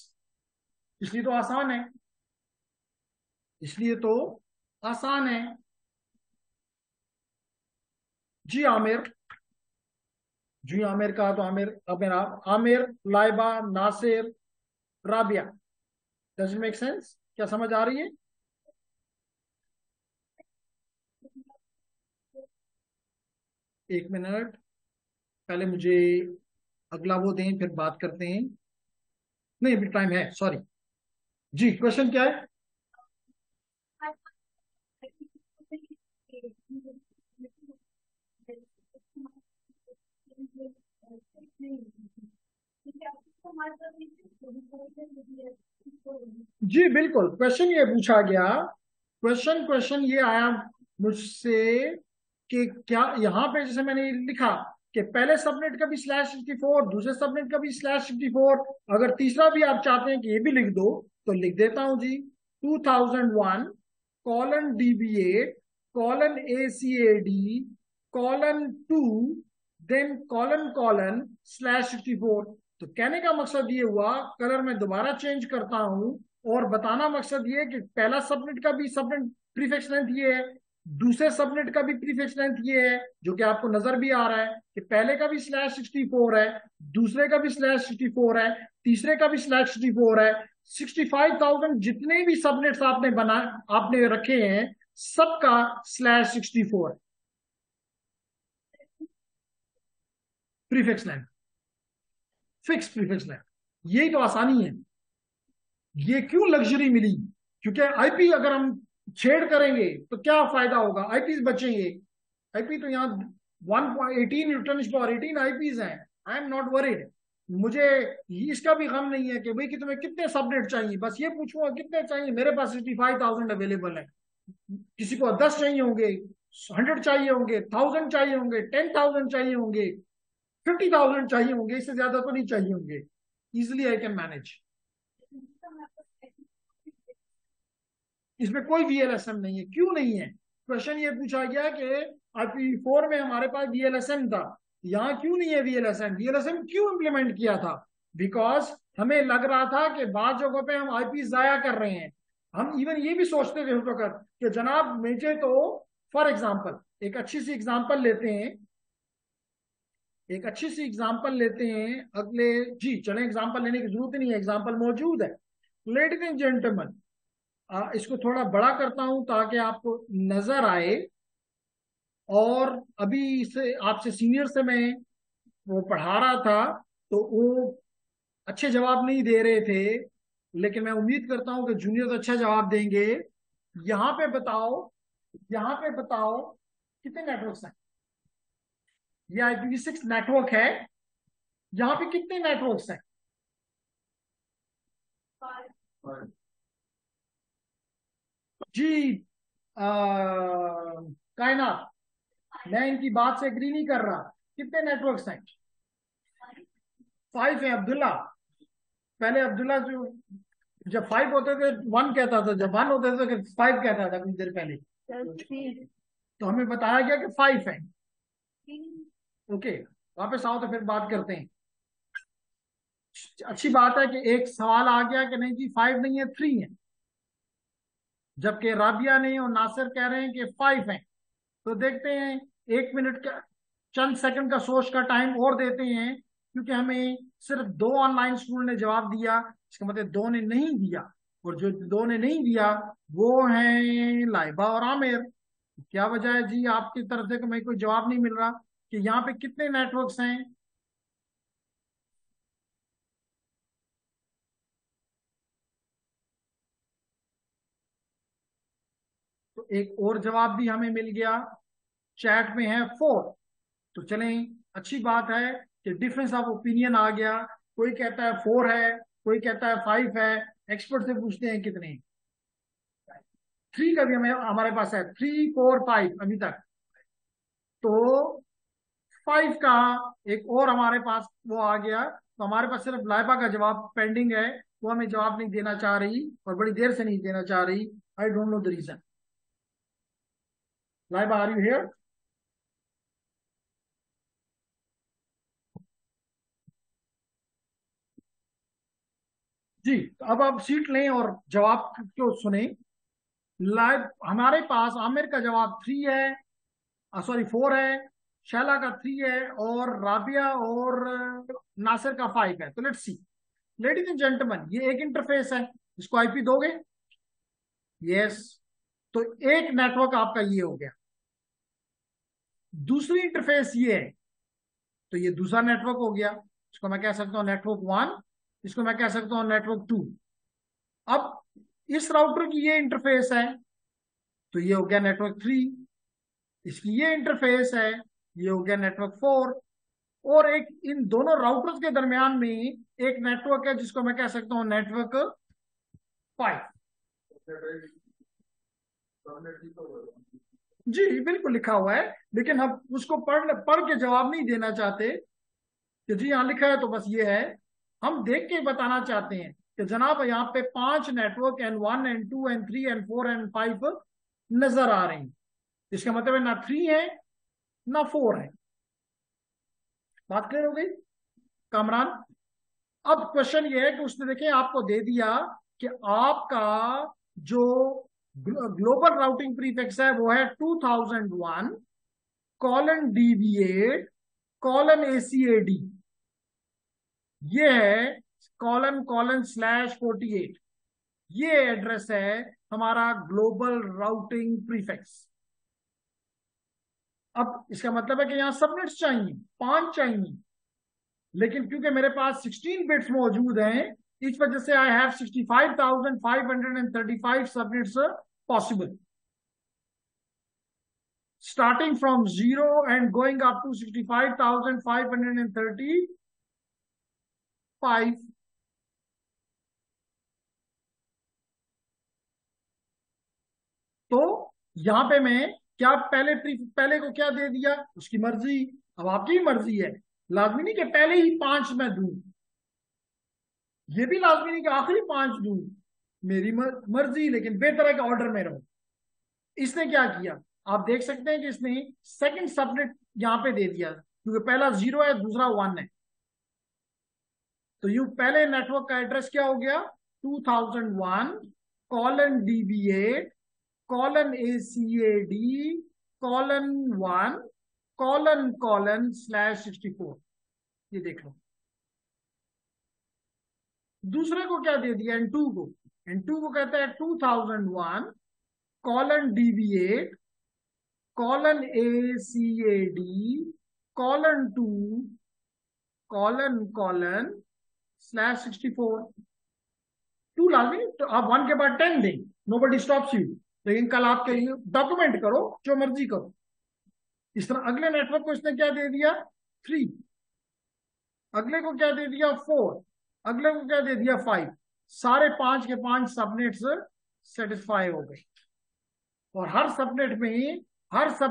इसलिए तो आसान है, इसलिए तो आसान है। जी आमिर, जी आमिर का तो Aamir, Aamir Aamir, Laiba, Nasir, Rabia. Does make sense? क्या समझ आ रही है? एक मिनट, पहले मुझे अगला वो दें, फिर बात करते हैं। नहीं अभी टाइम है, सॉरी। जी क्वेश्चन क्या है? जी बिल्कुल, क्वेश्चन ये पूछा गया, क्वेश्चन क्वेश्चन ये आया मुझसे कि क्या यहाँ पे जैसे मैंने लिखा कि पहले सबनेट का भी /64, दूसरे सबनेट का भी /64, अगर तीसरा भी आप चाहते हैं कि ये भी लिख दो तो लिख देता हूं जी। 2001 colon DB8 colon ACAD colon 2 then colon colon /64। तो कहने का मकसद ये हुआ, कलर मैं दोबारा चेंज करता हूं और बताना मकसद ये है कि पहला सबनेट का भी सबनेट प्रीफिक्स लेंथ ये है, दूसरे सबनेट का भी प्रीफिक्स लेंथ ये है, जो कि आपको नजर भी आ रहा है कि पहले का भी /64 है, दूसरे का भी /64 है, तीसरे का भी /64 है। 65,000 जितने भी सबनेट्स आपने बना, आपने रखे हैं, सबका /64 है prefix length, fix prefix length. यही तो आसानी है, ये क्यों लग्जरी मिली, क्योंकि आईपी अगर हम छेड़ करेंगे तो क्या फायदा होगा, आईपीज बचेंगे। आईपी तो यहाँ 1.18 न्यूटन/18 आईपीज हैं। आई एम नॉट वरीड, मुझे इसका भी गम नहीं है कि भाई कि तुम्हें कितने सबनेट चाहिए, बस ये पूछूंगा कितने चाहिए, मेरे पास 65,000 अवेलेबल है। किसी को 10 चाहिए होंगे, 100 चाहिए होंगे, 1000 चाहिए होंगे, 10,000 चाहिए होंगे, 50,000 चाहिए होंगे, इससे ज्यादा तो नहीं चाहिए होंगे। Easily I can manage. इसमें कोई VLSM नहीं है। क्यों नहीं है? क्वेश्चन ये पूछा गया कि IP4 में हमारे पास VLSM था, यहाँ क्यों नहीं है VLSM? VLSM क्यों इम्प्लीमेंट किया था? बिकॉज हमें लग रहा था कि बाद जगहों पे हम IP जाया कर रहे हैं। हम इवन ये भी सोचते थे उस वक्त कि जनाब मुझे तो, फॉर एग्जाम्पल एक अच्छी सी एग्जाम्पल लेते हैं, एक अच्छी सी एग्जाम्पल लेते हैं अगले, जी चले एग्जाम्पल लेने की जरूरत नहीं है, एग्जाम्पल मौजूद है। लेडीज एंड जेंटलमैन, इसको थोड़ा बड़ा करता हूं ताकि आपको नजर आए। और अभी से आपसे सीनियर से मैं वो पढ़ा रहा था, तो वो अच्छे जवाब नहीं दे रहे थे, लेकिन मैं उम्मीद करता हूं कि जूनियर्स अच्छा जवाब देंगे। यहाँ पे बताओ, यहाँ पे बताओ कितने नेटवर्क्स हैं? ये IPv6 नेटवर्क है, यहाँ पे कितने नेटवर्क्स हैं? जी कायनात, मैं इनकी बात से एग्री नहीं कर रहा। कितने नेटवर्क्स हैं? 5 है अब्दुल्ला। पहले अब्दुल्ला जो, जब 5 होते थे 1 कहता था, जब 1 होते थे 5 कहता था कुछ देर पहले। तो हमें बताया गया कि 5 है। ओके, वापस आओ तो फिर बात करते हैं। अच्छी बात है कि एक सवाल आ गया कि नहीं जी 5 नहीं है, 3 है, जबकि राबिया ने और नासिर कह रहे हैं कि 5 है। तो देखते हैं, 1 मिनट का, चंद सेकंड का सोच का टाइम और देते हैं, क्योंकि हमें सिर्फ 2 ऑनलाइन स्कूल ने जवाब दिया, इसका मतलब 2 ने नहीं दिया, और जो 2 ने नहीं दिया वो हैं लाइबा और आमिर। क्या वजह है जी आपकी तरफ से कि मैं कोई जवाब नहीं मिल रहा कि यहाँ पे कितने नेटवर्क्स हैं? तो एक और जवाब भी हमें मिल गया, चैट में है 4। तो चलें, अच्छी बात है कि डिफरेंस ऑफ ओपिनियन आ गया। कोई कहता है 4 है, कोई कहता है 5 है। एक्सपर्ट से पूछते हैं कितने। 3 का भी हमें हमारे पास है, 3 4 5 अभी तक। तो 5 का एक और हमारे पास वो आ गया, तो हमारे पास सिर्फ लाइबा का जवाब पेंडिंग है। वो हमें जवाब नहीं देना चाह रही और बड़ी देर से नहीं देना चाह रही। I don't know the reason. Laiba, are you here? जी, तो अब आप सीट लें और जवाब को सुने। लाइव हमारे पास आमिर का जवाब 3 है, सॉरी 4 है, शैला का 3 है, और राबिया और नासिर का 5 है। तो let's see. Ladies and gentleman, ये एक इंटरफेस है, इसको आईपी दोगे? यस। तो एक नेटवर्क आपका ये हो गया। दूसरी इंटरफेस ये है, तो ये दूसरा नेटवर्क हो गया। इसको मैं कह सकता हूं नेटवर्क 1, इसको मैं कह सकता हूं नेटवर्क 2। अब इस राउटर की ये इंटरफेस है, तो ये हो गया नेटवर्क 3। इसकी ये इंटरफेस है, ये हो गया नेटवर्क 4। और एक इन दोनों राउटर्स के दरमियान में एक नेटवर्क है, जिसको मैं कह सकता हूं नेटवर्क 5। जी बिल्कुल लिखा हुआ है, लेकिन हम उसको पढ़ के जवाब नहीं देना चाहते कि जी यहाँ लिखा है तो बस ये है। हम देख के बताना चाहते हैं कि जनाब यहाँ पे 5 network N1 N2 N3 N4 N5 नजर आ रहे हैं। इसका मतलब है ना 3 है ना 4 है। बात क्लियर हो गई कामरान? अब क्वेश्चन ये है कि उसने देखे आपको दे दिया कि आपका जो ग्लोबल राउटिंग प्रीफिक्स है वो है 2001 कॉलन DB8 कॉलन ACAD। ये है कॉलन कॉलन /48। ये एड्रेस है हमारा ग्लोबल राउटिंग प्रीफिक्स। अब इसका मतलब है कि यहां सबनेट्स चाहिए, 5 चाहिए, लेकिन क्योंकि मेरे पास 16 बिट्स मौजूद हैं, इस वजह से I have 65,535 subnets possible, starting from 0 and going up to 65,535। तो यहां पे मैं क्या पहले को क्या दे दिया, उसकी मर्जी। अब आपकी भी मर्जी है, लाजमी नहीं कि पहले ही 5 मैं दूं, ये भी लाजमी नहीं कि आखिरी 5 दूं। मेरी मर्जी, लेकिन बेहतर के ऑर्डर में रहो। इसने क्या किया, आप देख सकते हैं कि इसने सेकंड सबनेट यहां पे दे दिया, क्योंकि पहला 0 है, दूसरा 1 है। तो यू पहले नेटवर्क का एड्रेस क्या हो गया, 2001 colon DB8 colon ACAD colon 1 colon colon /64। ये देख लो। दूसरे को क्या दे दिया, N2 को। N2 को कहता है 2001 colon DB8 colon ACAD colon 2 colon colon /64। 2 लाजमी, तो आप 1 के बाद 10 दें, नो बडी स्टॉप्स यू। लेकिन कल आप कहिए डॉक्यूमेंट करो, जो मर्जी करो। इस तरह अगले नेटवर्क को इसने क्या दे दिया, 3। अगले को क्या दे दिया, 4। अगले को क्या दे दिया, 5। सारे 5 के 5 सबनेट्स सेटिस्फाई हो गए। और हर सबनेट में 18 ×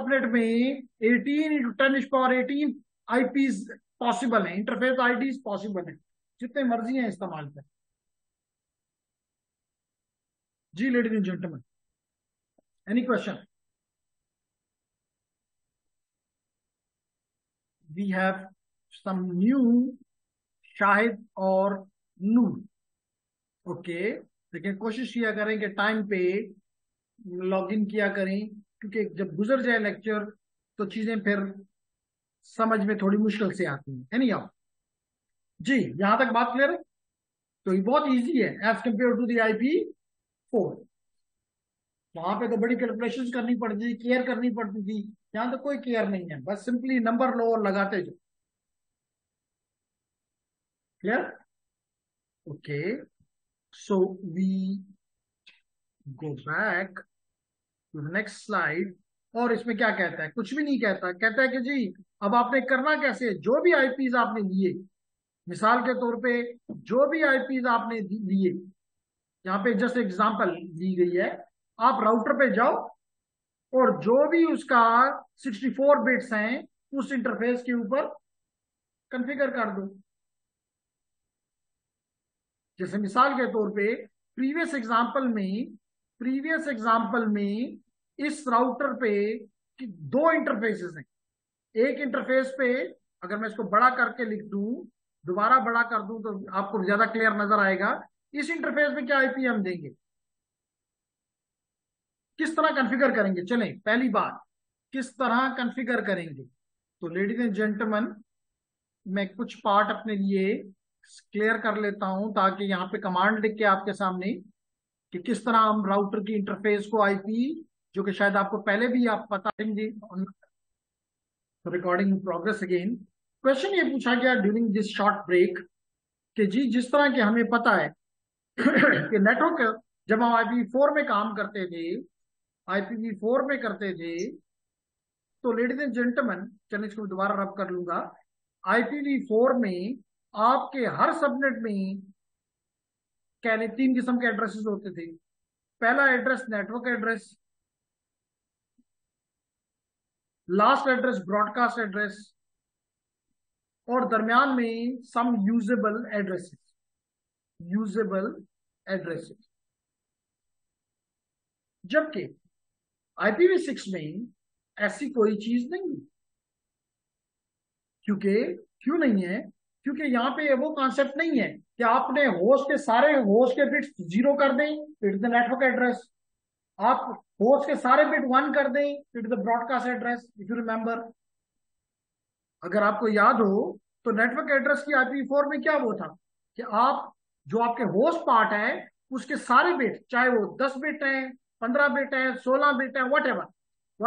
10⁻18 IPs पॉसिबल है, इंटरफेस IDs पॉसिबल है, जितने मर्जी हैं इस्तेमाल करें। जी ladies and gentleman, any question? We have some new Shahid और नूर। ओके, लेकिन कोशिश किया करें कि टाइम पे लॉग इन किया करें, क्योंकि जब गुजर जाए लेक्चर तो चीजें फिर समझ में थोड़ी मुश्किल से आती हैं, है नहीं आप? जी, यहां तक बात क्लियर है? तो ये बहुत इजी है as compare to the IP4। वहां पे तो बड़ी कैलकुलेशन करनी पड़ती थी, केयर करनी पड़ती थी। यहाँ तो कोई केयर नहीं है, बस सिंपली नंबर लो और लगाते जाओ। Clear? Okay, so we go back to the next slide. और इसमें क्या कहता है, कुछ भी नहीं कहता। कहता है कि जी अब आपने करना कैसे है, जो भी IPs आपने लिए, मिसाल के तौर पे जो भी IPs आपने लिए, यहाँ पे जस्ट एग्जांपल दी गई है। आप राउटर पे जाओ और जो भी उसका 64 बिट्स हैं उस इंटरफेस के ऊपर कॉन्फ़िगर कर दो। जैसे मिसाल के तौर पे प्रीवियस एग्जांपल में इस राउटर पे दो इंटरफेसेस हैं। एक इंटरफेस पे अगर मैं इसको बड़ा करके लिख दूं, दोबारा बड़ा कर दूं, तो आपको ज्यादा क्लियर नजर आएगा। इस इंटरफेस में क्या आईपी हम देंगे, किस तरह कॉन्फ़िगर करेंगे। चलें, पहली बात किस तरह कॉन्फ़िगर करेंगे। तो लेडीज एंड जेंटलमैन, मैं कुछ पार्ट अपने लिए क्लियर कर लेता हूं ताकि यहाँ पे कमांड लिख के आपके सामने कि किस तरह हम राउटर की इंटरफेस को आईपी, जो कि शायद आपको पहले भी आप पता देंगे। Recording progress again. क्वेश्चन ये पूछा गया ड्यूरिंग दिस शॉर्ट ब्रेक कि जी जिस तरह के हमें पता है कि नेटवर्क जब हम IPv4 में काम करते थे, IPv4 में करते थे, तो लेडीज एंड जेंटलमैन, चलिए इसको दोबारा रब कर लूंगा। IPv4 में आपके हर सबनेट में कहने तीन किस्म के एड्रेसेस होते थे। पहला address network address, last address broadcast address, और दरमियान में सम यूजेबल एड्रेसेस। जबकि IPv6 में ऐसी कोई चीज नहीं है। क्यों नहीं है? क्योंकि यहाँ पे वो कॉन्सेप्ट नहीं है कि आपने होस्ट के बिट्स जीरो कर दें, इट द नेटवर्क एड्रेस। आप होस्ट के सारे बिट वन कर दें, it the broadcast address. If you remember, अगर आपको याद हो, तो नेटवर्क एड्रेस की IPv4 में क्या वो था कि आप जो आपके होस्ट पार्ट है उसके सारे बिट, चाहे वो 10 बिट है, 15 बिट है, 16 बिट है, what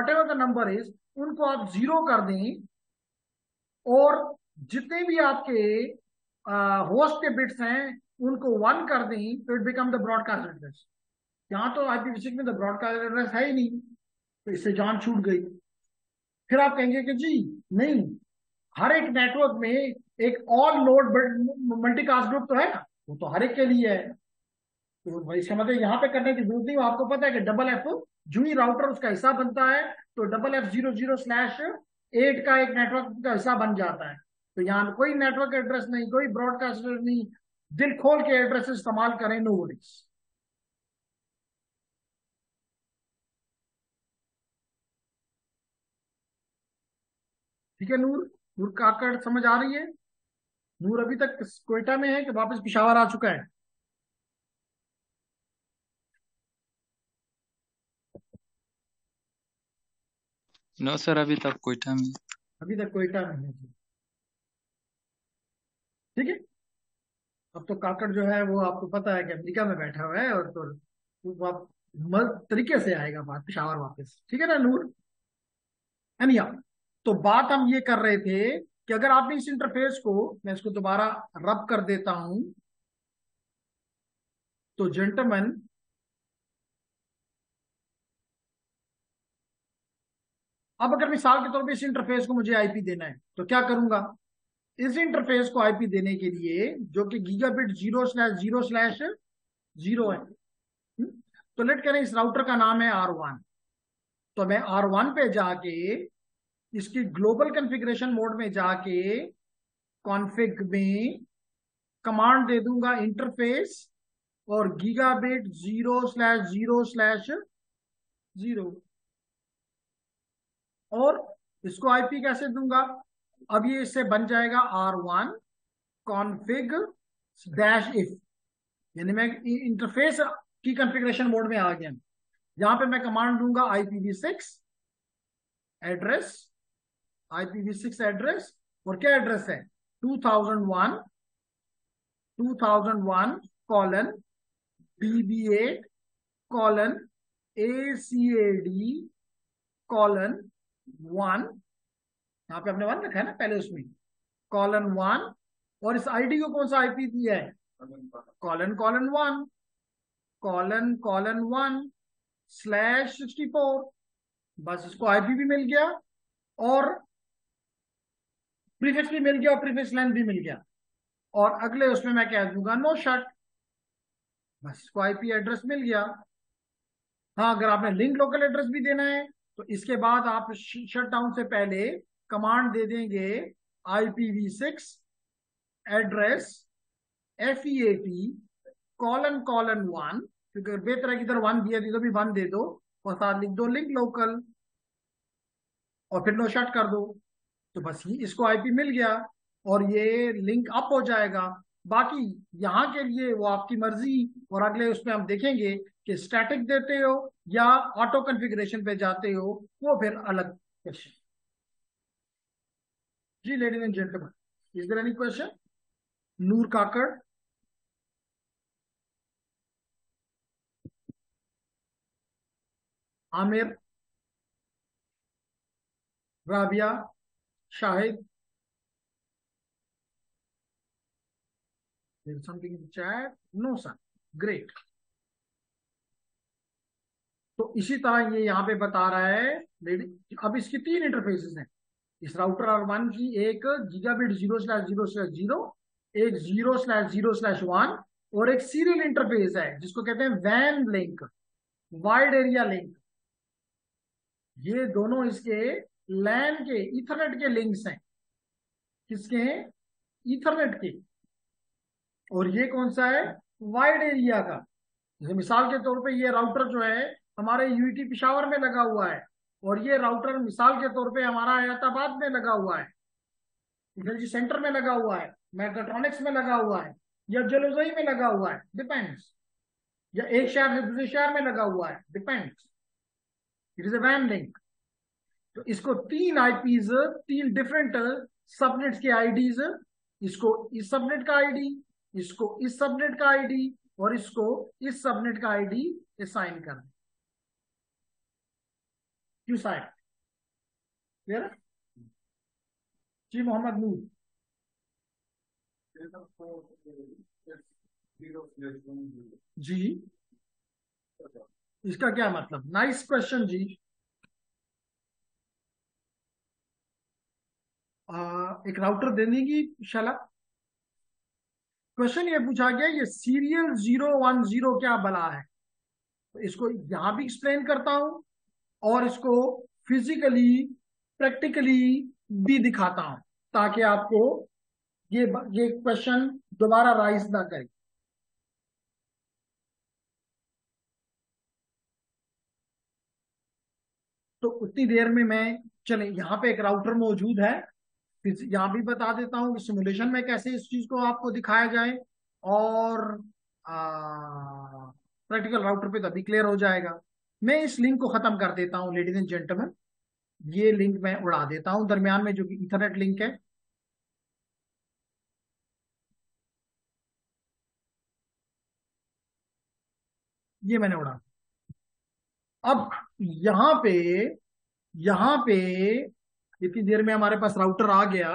ever the number is, उनको आप जीरो कर दें, और जितने भी आपके होस्ट के बिट्स हैं उनको वन कर दें, तो it become the broadcast address. यहाँ तो IPv6 में द ब्रॉडकास्ट एड्रेस है ही नहीं, तो इससे जान छूट गई। फिर आप कहेंगे कि जी नहीं, हर एक नेटवर्क में एक ऑल नोड मल्टीकास्ट ग्रुप तो है ना, वो तो हर एक के लिए है। तो भाई इसका मतलब यहाँ पे करने की जरूरत नहीं। आपको पता है कि डबल एफ जो ही राउटर उसका हिस्सा बनता है, तो डबल F00/8 का एक नेटवर्क का हिस्सा बन जाता है। तो यहाँ कोई नेटवर्क एड्रेस नहीं, कोई ब्रॉडकास्ट एड्रेस नहीं। दिल खोल के एड्रेस इस्तेमाल करें, नो वरीज। ठीक है नूर, नूर काकड़ समझ आ रही है? नूर अभी तक क्वेटा में है कि वापस पिशावर आ चुका है? नो सर, अभी तक कोयटा में। अभी तक क्वेटा में है। ठीक है। अब तो काकड़ जो है वो आपको पता है कि अमेरिका में बैठा हुआ है, और तो वो आप तरीके से आएगा बात पिशावर वापस। ठीक है ना नूर? एनिया, तो बात हम ये कर रहे थे कि अगर आपने इस इंटरफेस को, मैं इसको दोबारा रब कर देता हूं, तो जेंटलमैन, अब अगर मिसाल के तौर पे इस इंटरफेस को मुझे आईपी देना है, तो क्या करूंगा? इस इंटरफेस को आईपी देने के लिए, जो कि गीगाबिट 0/0/0 है, तो लेट करें इस राउटर का नाम है R1। तो मैं R1 पे जाके इसकी ग्लोबल कॉन्फ़िगरेशन मोड में जाके कॉन्फ़िग में कमांड दे दूंगा इंटरफेस और गीगाबिट 0/0/0, और इसको आईपी कैसे दूंगा? अब ये इससे बन जाएगा R1 कॉन्फ़िग -if, यानी मैं इंटरफेस की कॉन्फ़िगरेशन मोड में आ गया। यहां पे मैं कमांड दूंगा एड्रेस IPv6 एड्रेस, और क्या एड्रेस है? 2001 BB8:ACAD:1, यहाँ पे आपने 1 रखा है ना पहले उसमें, :1, और इस आईडी को कौन सा आईपी दिया है? :1/1/1/64। बस इसको आईपी भी मिल गया, और प्रीफिक्स भी मिल गया, और प्रीफिक्स लेंथ भी मिल गया, और अगले उसमें मैं कह दूंगा नो शट। बस इसको आईपी एड्रेस मिल गया। हाँ, अगर आपने लिंक लोकल एड्रेस भी देना है, तो इसके बाद आप शट डाउन से पहले कमांड दे देंगे IPv6 एड्रेस FEAT ::1, क्योंकि बेहतर की इधर 1 दिया तो भी 1 दे दो और साथ लिख दो लिंक लोकल और फिर नो शट कर दो। तो बस ये इसको IP मिल गया और ये लिंक अप हो जाएगा। बाकी यहाँ के लिए वो आपकी मर्जी, और अगले उसमें हम देखेंगे कि स्टैटिक देते हो या ऑटो कॉन्फ़िगरेशन पे जाते हो, वो फिर अलग क्वेश्चन। जी ladies and gentleman, is there any question? Noor Kakar, Aamir, Rabia, Shahid, there's something in the chat? No sir, great। तो इसी तरह ये यहाँ पे बता रहा है अब इसकी 3 इंटरफेसेस हैं इस राउटर R1 की। एक गीगाबिट 0/0/0, एक 0/0/1 और एक सीरियल इंटरफेस है जिसको कहते हैं वैन लिंक, वाइड एरिया लिंक। ये दोनों इसके लैन के इथरनेट के लिंक्स हैं। किसके हैं? इथरनेट के। और ये कौन सा है? वाइड एरिया का। जैसे मिसाल के तौर पे ये राउटर जो है हमारे UET पिशावर में लगा हुआ है, और ये राउटर मिसाल के तौर पे हमारा हैदराबाद में लगा हुआ है, टेक्नोलॉजी सेंटर में लगा हुआ है, मैकाट्रॉनिक्स में लगा हुआ है, या जलोजई में लगा हुआ है, डिपेंड्स, या एक शहर से दूसरे शहर में लगा हुआ है, डिपेंड्स। इट इज ए वैन लिंक। तो इसको 3 IPs, 3 डिफरेंट सबनेट्स के IDs, इसको इस सबनेट का ID, इसको इस सबनेट का ID और इसको इस सबनेट का ID असाइन कर दें। क्यों साइन? क्लियर? जी मोहम्मद नूर। जी इसका क्या मतलब? नाइस क्वेश्चन जी। एक राउटर देने की शाला क्वेश्चन ये पूछा गया, ये सीरियल 010 क्या बला है? तो इसको यहां भी एक्सप्लेन करता हूं और इसको फिजिकली प्रैक्टिकली भी दिखाता हूं ताकि आपको ये क्वेश्चन दोबारा राइज ना करे। तो उतनी देर में मैं, चले यहाँ पे एक राउटर मौजूद है, फिर यहाँ भी बता देता हूँ कि सिमुलेशन में कैसे इस चीज को आपको दिखाया जाए, और प्रैक्टिकल राउटर पे तभी क्लियर हो जाएगा। मैं इस लिंक को खत्म कर देता हूँ लेडीज एंड जेंटलमैन, ये लिंक मैं उड़ा देता हूँ दरमियान में जो कि इथरनेट लिंक है। ये मैंने उड़ा। अब यहाँ पे इतनी देर में हमारे पास राउटर आ गया।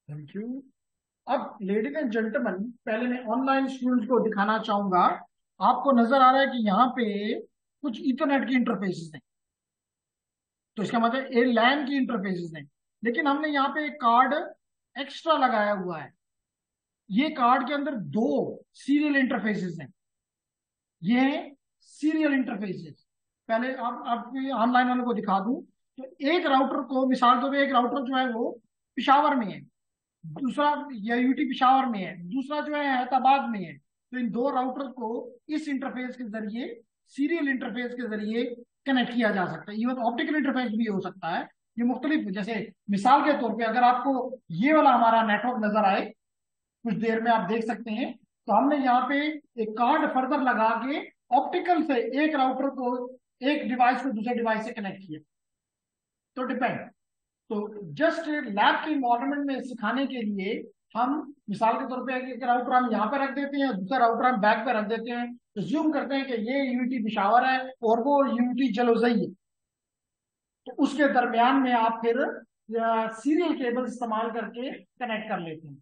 Thank you. अब लेडीज एंड जेंटलमैन, पहले मैं ऑनलाइन स्टूडेंट्स को दिखाना चाहूंगा। आपको नजर आ रहा है कि यहाँ पे कुछ इथरनेट की इंटरफेसेस हैं, तो इसका मतलब ये लैन की इंटरफेसेस हैं, लेकिन हमने यहाँ पे एक कार्ड एक्स्ट्रा लगाया हुआ है। ये कार्ड के अंदर 2 सीरियल इंटरफेसेस हैं। ये सीरियल इंटरफेसेस पहले आप ऑनलाइन वालों को दिखा दूं तो एक राउटर को, मिसाल तो एक राउटर जो है वो पिशावर में है, दूसरा या UT पिशावर में है, दूसरा जो है हैदराबाद में है। तो इन 2 राउटर को इस इंटरफेस के जरिए, सीरियल इंटरफेस के जरिए कनेक्ट किया जा सकता है। इवन ऑप्टिकल इंटरफेस भी हो सकता है। ये मुख्तलिफ, जैसे मिसाल के तौर पे अगर आपको ये वाला हमारा नेटवर्क नजर आए, कुछ देर में आप देख सकते हैं, तो हमने यहाँ पे एक कार्ड फर्दर लगा के ऑप्टिकल से एक राउटर को, एक डिवाइस को दूसरे डिवाइस से कनेक्ट किया। तो डिपेंड, तो जस्ट लैब के इन्वायरमेंट में सिखाने के लिए हम मिसाल के तौर पे एक राउटर हम यहाँ पे रख देते हैं, दूसरा राउटर हम बैक पे रख देते हैं, तो ज्यूम करते हैं कि ये UT पिशावर है और वो UT जलोजई है। तो उसके दरमियान में आप फिर सीरियल केबल इस्तेमाल करके कनेक्ट कर लेते हैं।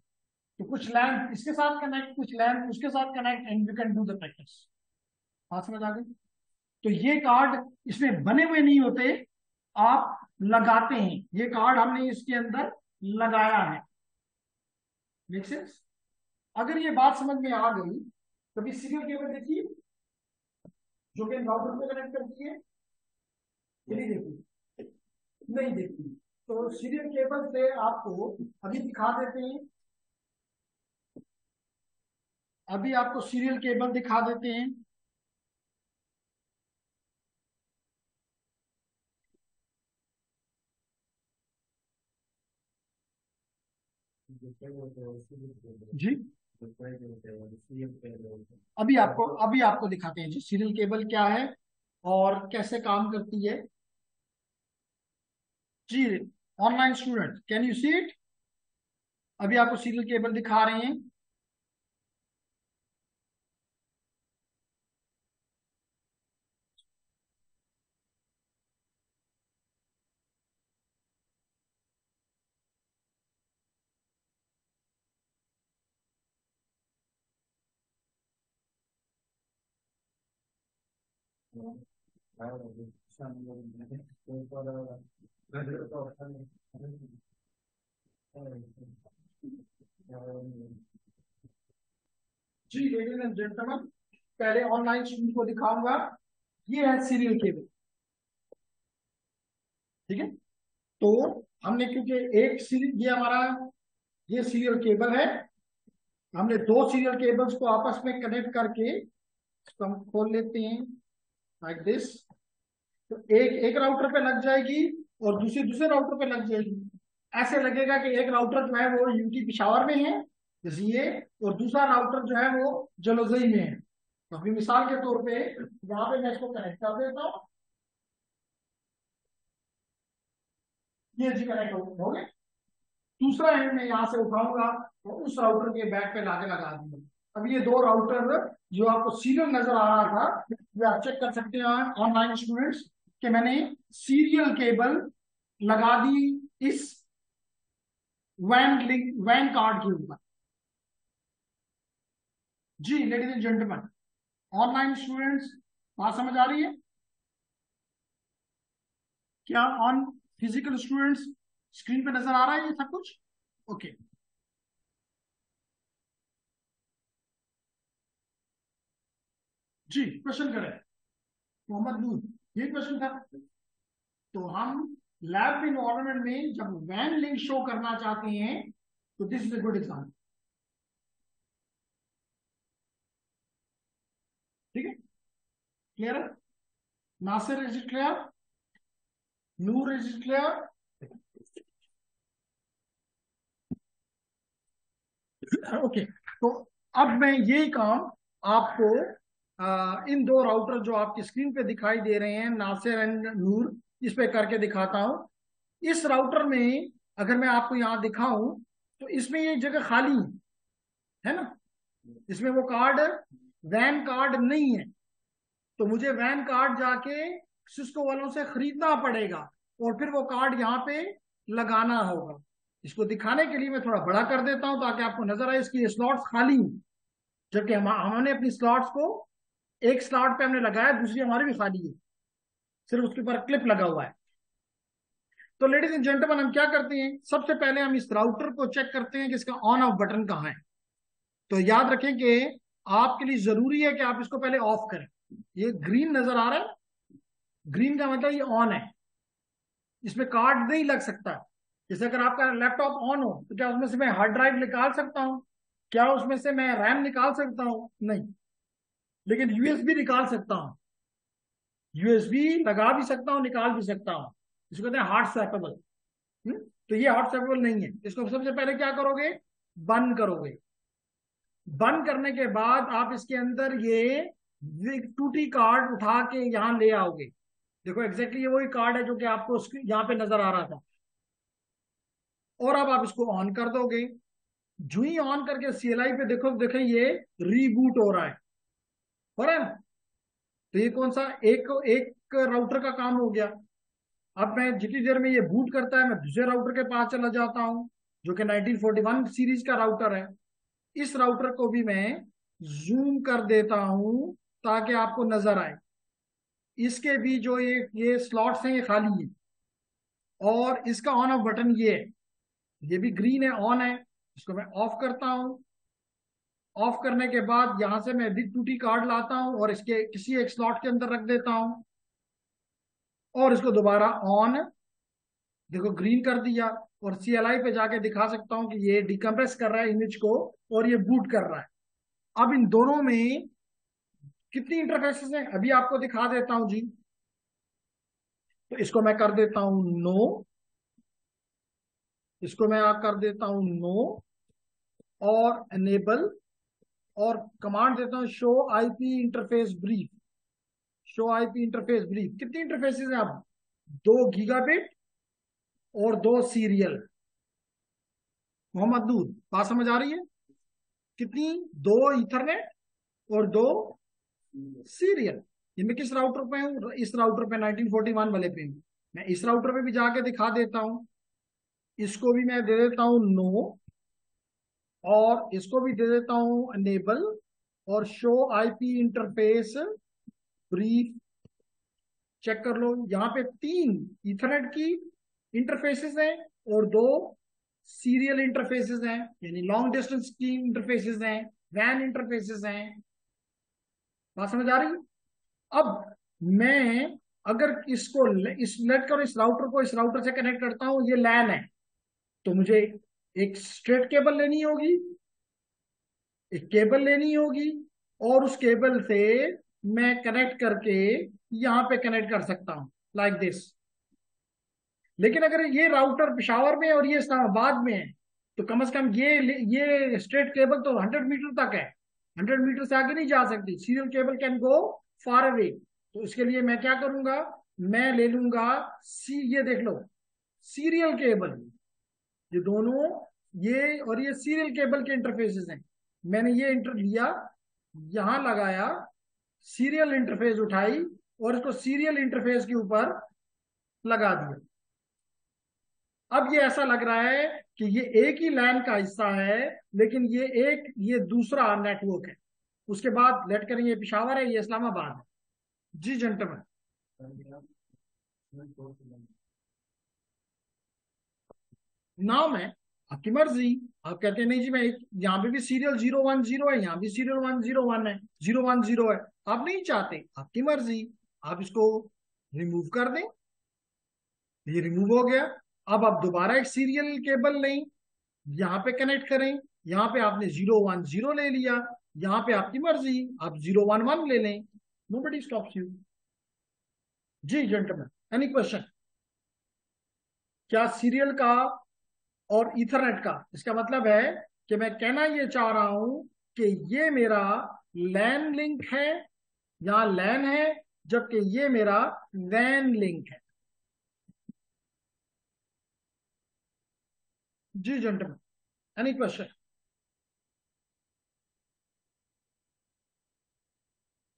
तो कुछ लैन इसके साथ कनेक्ट, कुछ लैन उसके साथ connect, and you can do the practice. हाँ समझ आ गई? तो ये कार्ड इसमें बने हुए नहीं होते, आप लगाते हैं। ये कार्ड हमने इसके अंदर लगाया है। Make sense? अगर ये बात समझ में आ गई, कभी सीरियल केबल देखिए जो कि राउटर में कनेक्ट करती है, ये नहीं देखी? नहीं देखी। तो सीरियल केबल से आपको अभी दिखा देते हैं, अभी आपको सीरियल केबल दिखा देते हैं। जी अभी आपको दिखाते हैं जी सीरियल केबल क्या है और कैसे काम करती है। जी online student, can you see it? अभी आपको सीरियल केबल दिखा रहे हैं। जी लेडीज एंड जेंटलमैन, पहले ऑनलाइन स्टूडेंट को दिखाऊंगा। ये है सीरियल केबल, ठीक है। तो हमने क्योंकि एक सीरियल, ये हमारा ये सीरियल केबल है, हमने दो सीरियल केबल्स को आपस में कनेक्ट करके इसको हम खोल लेते हैं लाइक दिस। तो एक एक राउटर पे लग जाएगी और दूसरी दूसरे राउटर पे लग जाएगी। ऐसे लगेगा कि एक राउटर जो है वो यूटी पिशावर में है, जैसे ये, और दूसरा राउटर जो है वो जलोजई में है। तो अभी मिसाल के तौर पे यहाँ पे मैं इसको कनेक्ट कर देता हूँ, ये जी कनेक्ट हो गए। दूसरा एंड में यहाँ से उठाऊंगा और उस राउटर के बैक पे लाके लगा दूंगा। अब ये दो राउटर जो आपको सीरियल नजर आ रहा था, ये आप चेक कर सकते हैं ऑनलाइन स्टूडेंट्स कि मैंने सीरियल केबल लगा दी इस वैन कार्ड के ऊपर। जी ladies and gentleman, online students, बात समझ आ रही है क्या? ऑन फिजिकल स्टूडेंट्स, स्क्रीन पे नजर आ रहा है ये सब कुछ? ओके जी, क्वेश्चन करें मोहम्मद नूर, ये क्वेश्चन था। तो हम लैब इन्वायरमेंट में जब वैन लिंक शो करना चाहते हैं तो this is a good example, ठीक है। क्लियर है? Nasir, is it clear? Noor, is it clear? Okay, तो अब मैं यही काम आपको इन दो राउटर जो आपकी स्क्रीन पे दिखाई दे रहे हैं, नासिर एंड नूर, इस पे करके दिखाता हूं। इस राउटर में अगर मैं आपको यहां दिखाऊं तो इसमें ये जगह खाली है ना, इसमें वो कार्ड, वैन कार्ड नहीं है। तो मुझे वैन कार्ड जाके सिस्को वालों से खरीदना पड़ेगा और फिर वो कार्ड यहाँ पे लगाना होगा। इसको दिखाने के लिए मैं थोड़ा बड़ा कर देता हूं ताकि आपको नजर आए इसकी स्लॉट्स खाली हैं, जबकि हमने अपनी स्लॉट्स को एक स्लॉट पे हमने लगाया, दूसरी हमारी भी खाली है, सिर्फ उसके ऊपर क्लिप लगा हुआ है। तो लेडीज एंड जेंटलमैन, हम क्या करते हैं, सबसे पहले हम इस राउटर को चेक करते हैं कि इसका ऑन ऑफ बटन कहाँ है। तो याद रखें कि आपके लिए जरूरी है कि आप इसको पहले ऑफ करें। ये ग्रीन नजर आ रहा है, ग्रीन का मतलब ये ऑन है, इसमें कार्ड नहीं लग सकता। जैसे अगर आपका लैपटॉप ऑन हो तो क्या उसमें से मैं हार्ड ड्राइव निकाल सकता हूँ? क्या उसमें से मैं रैम निकाल सकता हूँ? नहीं। लेकिन यूएसबी निकाल सकता हूँ, यूएसबी लगा भी सकता हूँ, निकाल भी सकता हूँ। इसको कहते हैं हार्ड स्वैपेबल। तो ये हार्ड स्वैपेबल नहीं है। इसको सबसे पहले क्या करोगे, बंद करोगे। बंद करने के बाद आप इसके अंदर ये टूटी कार्ड उठा के यहाँ ले आओगे। देखो एग्जैक्टली ये वही कार्ड है जो कि आपको यहाँ पे नजर आ रहा था। और अब आप इसको ऑन कर दोगे। जो ही ऑन करके सीएलआई पे देखो, देखें ये रीबूट हो रहा है, हो रहा है ना। तो ये कौन सा एक एक राउटर का काम हो गया। अब मैं जितनी देर में ये बूट करता है मैं दूसरे राउटर के पास चला जाता हूं जो कि 1941 सीरीज का राउटर है। इस राउटर को भी मैं जूम कर देता हूं ताकि आपको नजर आए। इसके भी जो ये स्लॉट्स हैं ये खाली है और इसका ऑन ऑफ बटन ये है, ये भी ग्रीन है, ऑन है। इसको मैं ऑफ करता हूं। ऑफ करने के बाद यहां से मैं बिग टूटी कार्ड लाता हूं और इसके किसी एक स्लॉट के अंदर रख देता हूं और इसको दोबारा ऑन देखो ग्रीन कर दिया, और CLI पे जाके दिखा सकता हूं कि ये डिकम्प्रेस कर रहा है इमेज को और ये बूट कर रहा है। अब इन दोनों में कितनी इंटरफेसेस हैं अभी आपको दिखा देता हूं जी। तो इसको मैं कर देता हूं नो, इसको मैं कर देता हूं नो, और एनेबल, और कमांड देता हूं show IP interface brief. Show IP interface brief, कितनी इंटरफेसेस हैं अब? 2 गीगाबिट और 2 सीरियल। मोहम्मद नूर, बात समझ आ रही है? कितनी? 2 ईथरनेट और 2 सीरियल। ये मैं किस राउटर पे हूँ? इस राउटर पे, 1941 वाले पे हूँ। मैं इस राउटर पे भी जाके दिखा देता हूँ। इसको भी मैं दे देता हूँ नो, और इसको भी दे देता हूँ एनेबल, और show IP interface brief. Check कर लो, यहाँ पे 3 ईथरनेट की इंटरफेसेस हैं और 2 सीरियल इंटरफेसेस हैं, यानी लॉन्ग डिस्टेंस की इंटरफेसेस हैं, वैन इंटरफेसेस हैं। बात समझ आ रही है? अब मैं अगर इसको इस लेट कर इस राउटर को इस राउटर से कनेक्ट करता हूं, ये लैन है, तो मुझे एक स्ट्रेट केबल लेनी होगी, एक केबल लेनी होगी, और उस केबल से मैं कनेक्ट करके यहां पे कनेक्ट कर सकता हूं, लाइक दिस। लेकिन अगर ये राउटर पिशावर में और ये इस्लामाबाद में है, तो कम से कम ये स्ट्रेट केबल तो 100 मीटर तक है, 100 मीटर से आगे नहीं जा सकती। Serial cable can go far away. तो इसके लिए मैं क्या करूंगा? मैं ले लूंगा ये देख लो, सीरियल केबल। ये दोनों, ये और ये सीरियल केबल के इंटरफेसेस हैं। मैंने ये इंटर लिया, यहां लगाया, सीरियल इंटरफेस उठाई, और इसको सीरियल इंटरफेस के ऊपर लगा दिया। अब ये ऐसा लग रहा है कि ये एक ही लैन का हिस्सा है, लेकिन ये दूसरा नेटवर्क है। उसके बाद लेट करें, ये पिशावर है, ये इस्लामाबाद है। जी जेंटलमैन, नाम है, आपकी मर्जी। आप कहते हैं नहीं जी मैं यहाँ पे भी सीरियल 010 है, यहाँ भी सीरियल 101 है, 010 है। आप नहीं चाहते, आपकी मर्जी, आप इसको रिमूव कर दें। ये रिमूव हो गया। अब आप दोबारा एक सीरियल केबल लें, यहाँ पे कनेक्ट करें। यहाँ पे आपने 010 ले लिया, यहाँ पे आपकी मर्जी, आप 011 ले लें। Nobody stops you. जी जेंटलमैन, एनी क्वेश्चन? क्या सीरियल का और ईथरनेट का, इसका मतलब है कि मैं कहना ये चाह रहा हूं कि ये मेरा लैन लिंक है, या लैन है, जबकि ये मेरा वैन लिंक है। जी जेंटलमैन, एनी क्वेश्चन?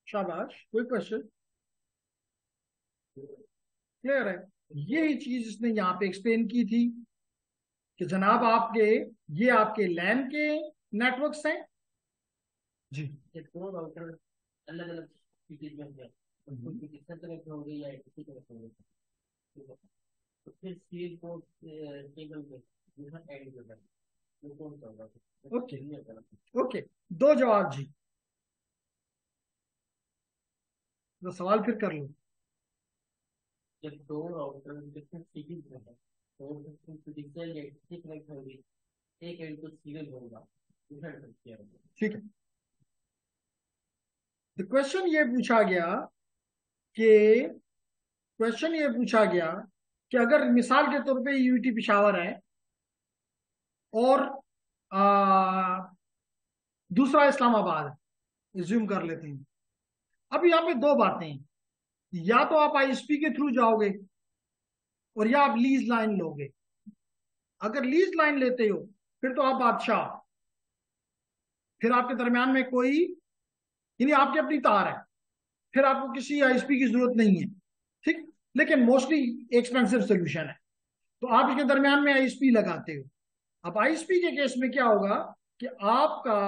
शाबाश, कोई क्वेश्चन? क्लियर है? यही चीज इसने यहाँ पे एक्सप्लेन की थी कि जनाब आपके, ये आपके लैन के नेटवर्क्स हैं जी। ये दो राउटर अलग अलग सिटीज में है, तो किससे कनेक्ट होंगे या किसी कनेक्ट होंगे? ठीक है, तो फिर सीरीज पोर्ट केबल में दूसरा ऐड करना है, वो कौन सा होगा? ओके, ओके, 2 जवाब जी। तो सवाल फिर कर लो। जब दो राउटर डिफरेंट सिटीज में है, तो डिफरेंट सिटीज से या किसी कनेक्ट होंगे, एक एंड तो सीरियल होगा, दूसरा एंड किया होगा। ठीक है, तो क्वेश्चन ये पूछा गया कि अगर मिसाल के तौर पे यूटी पिशावर है और दूसरा इस्लामाबाद है, रिज्यूम कर लेते हैं। अब यहाँ पे 2 बातें हैं, या तो आप आईएसपी के थ्रू जाओगे, और या आप लीज लाइन लोगे। अगर लीज लाइन लेते हो, फिर तो आप बादशाह, फिर आपके दरमियान में कोई, यानी आपकी अपनी तार है, फिर आपको किसी आईएसपी की जरूरत नहीं है। ठीक, लेकिन मोस्टली एक्सपेंसिव सोल्यूशन है, तो आप इसके दरमियान में आईएसपी लगाते हो। अब आईएसपी के केस में क्या होगा कि आपका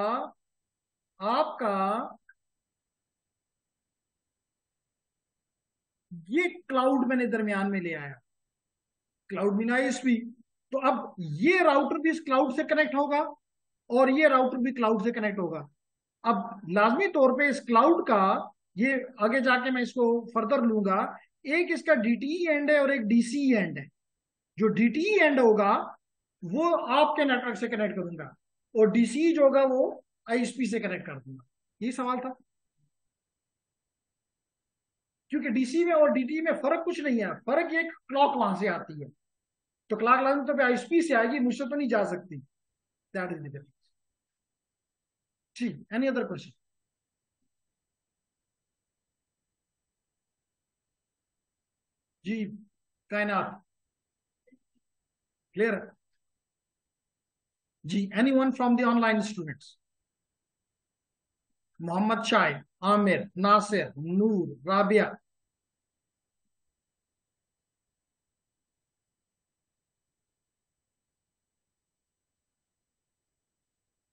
आपका ये क्लाउड मैंने दरमियान में ले आया, क्लाउड मीन आईएसपी। तो अब ये राउटर भी इस क्लाउड से कनेक्ट होगा, और ये राउटर भी क्लाउड से कनेक्ट होगा। अब लाजमी तौर पे इस क्लाउड का, ये आगे जाके मैं इसको फर्दर लूंगा, एक इसका डीटीई एंड है और एक डीसीई एंड है। जो DTE एंड होगा वो आपके नेटवर्क से कनेक्ट करूंगा, और DCE जो होगा वो ISP से कनेक्ट कर दूंगा। ये सवाल था। क्योंकि DCE में और DTE में फर्क कुछ नहीं है, फर्क ये क्लॉक वहां से आती है, तो क्लॉक लाइन तो ISP से आएगी, मुझसे तो नहीं जा सकती। That is the difference. ठीक, एनी अदर क्वेश्चन? जी, कायनात क्लियर है? जी, anyone from the online students? Mohammad Shahid, Aamir, Nasir, Noor, Rabia?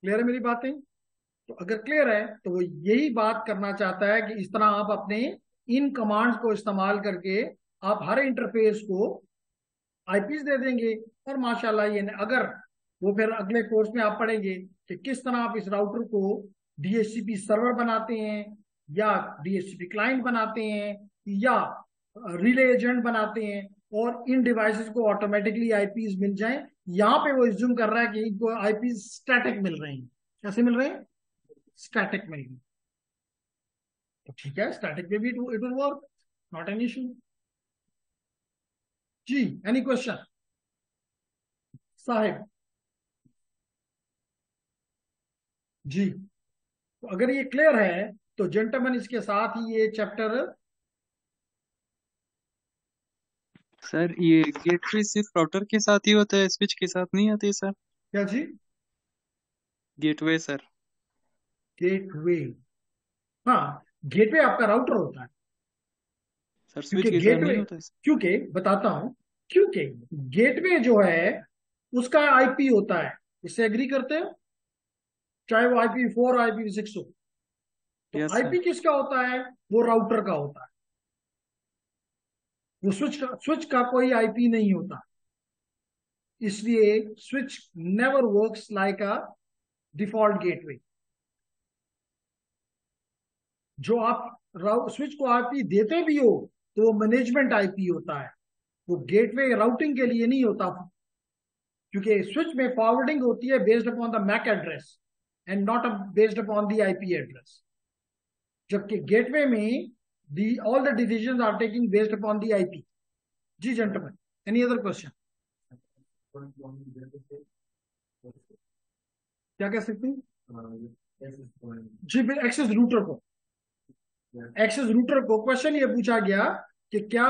Clear है मेरी बातें? तो अगर क्लियर है तो वो यही बात करना चाहता है कि इस तरह आप अपने इन कमांड्स को इस्तेमाल करके आप हर इंटरफेस को आईपीस दे देंगे, और माशाल्लाह ये अगर वो फिर अगले कोर्स में आप पढ़ेंगे कि किस तरह आप इस राउटर को DHCP सर्वर बनाते हैं, या DHCP क्लाइंट बनाते हैं, या रिले एजेंट बनाते हैं, और इन डिवाइसेस को ऑटोमेटिकली आईपीस मिल जाए। यहाँ पे वो एज्यूम कर रहा है कि इनको आईपीस स्टैटिक मिल रहे हैं। कैसे मिल रहे हैं? स्टैटिक में ही। तो ठीक है, स्टैटिक में भी it will work, not an issue. जी, एनी क्वेश्चन साहिब? जी, तो अगर ये क्लियर है तो जेंटलमैन इसके साथ ही ये चैप्टर। सर ये गेटवे सिर्फ राउटर के साथ ही होता है, स्विच के साथ नहीं आती सर? क्या जी? Gateway sir. गेटवे? हाँ, गेटवे आपका राउटर होता है। सर स्विच क्योंकि के साथ नहीं गेटवे, होता है सर? क्योंकि बताता हूं, क्योंकि गेटवे जो है उसका आईपी होता है। इससे एग्री करते हैं? चाहे वो IP4 IP6 हो। तो यस सर। आईपी किसका होता है? वो राउटर का होता है। वो स्विच का कोई आईपी नहीं होता। इसलिए switch never works like a default gateway. जो आप स्विच को आईपी देते भी हो तो वो मैनेजमेंट आईपी होता है, वो गेटवे राउटिंग के लिए नहीं होता। क्योंकि स्विच में फॉरवर्डिंग होती है based upon the MAC address and not based upon the IP address, जबकि गेटवे में the all the decisions are taking based upon the IP. जी जेंटलमैन, एनी अदर क्वेश्चन? क्या कह सकते हैं? जी, फिर एक्सेस रूटर को, एक्सेस रूटर को क्वेश्चन ये पूछा गया कि क्या,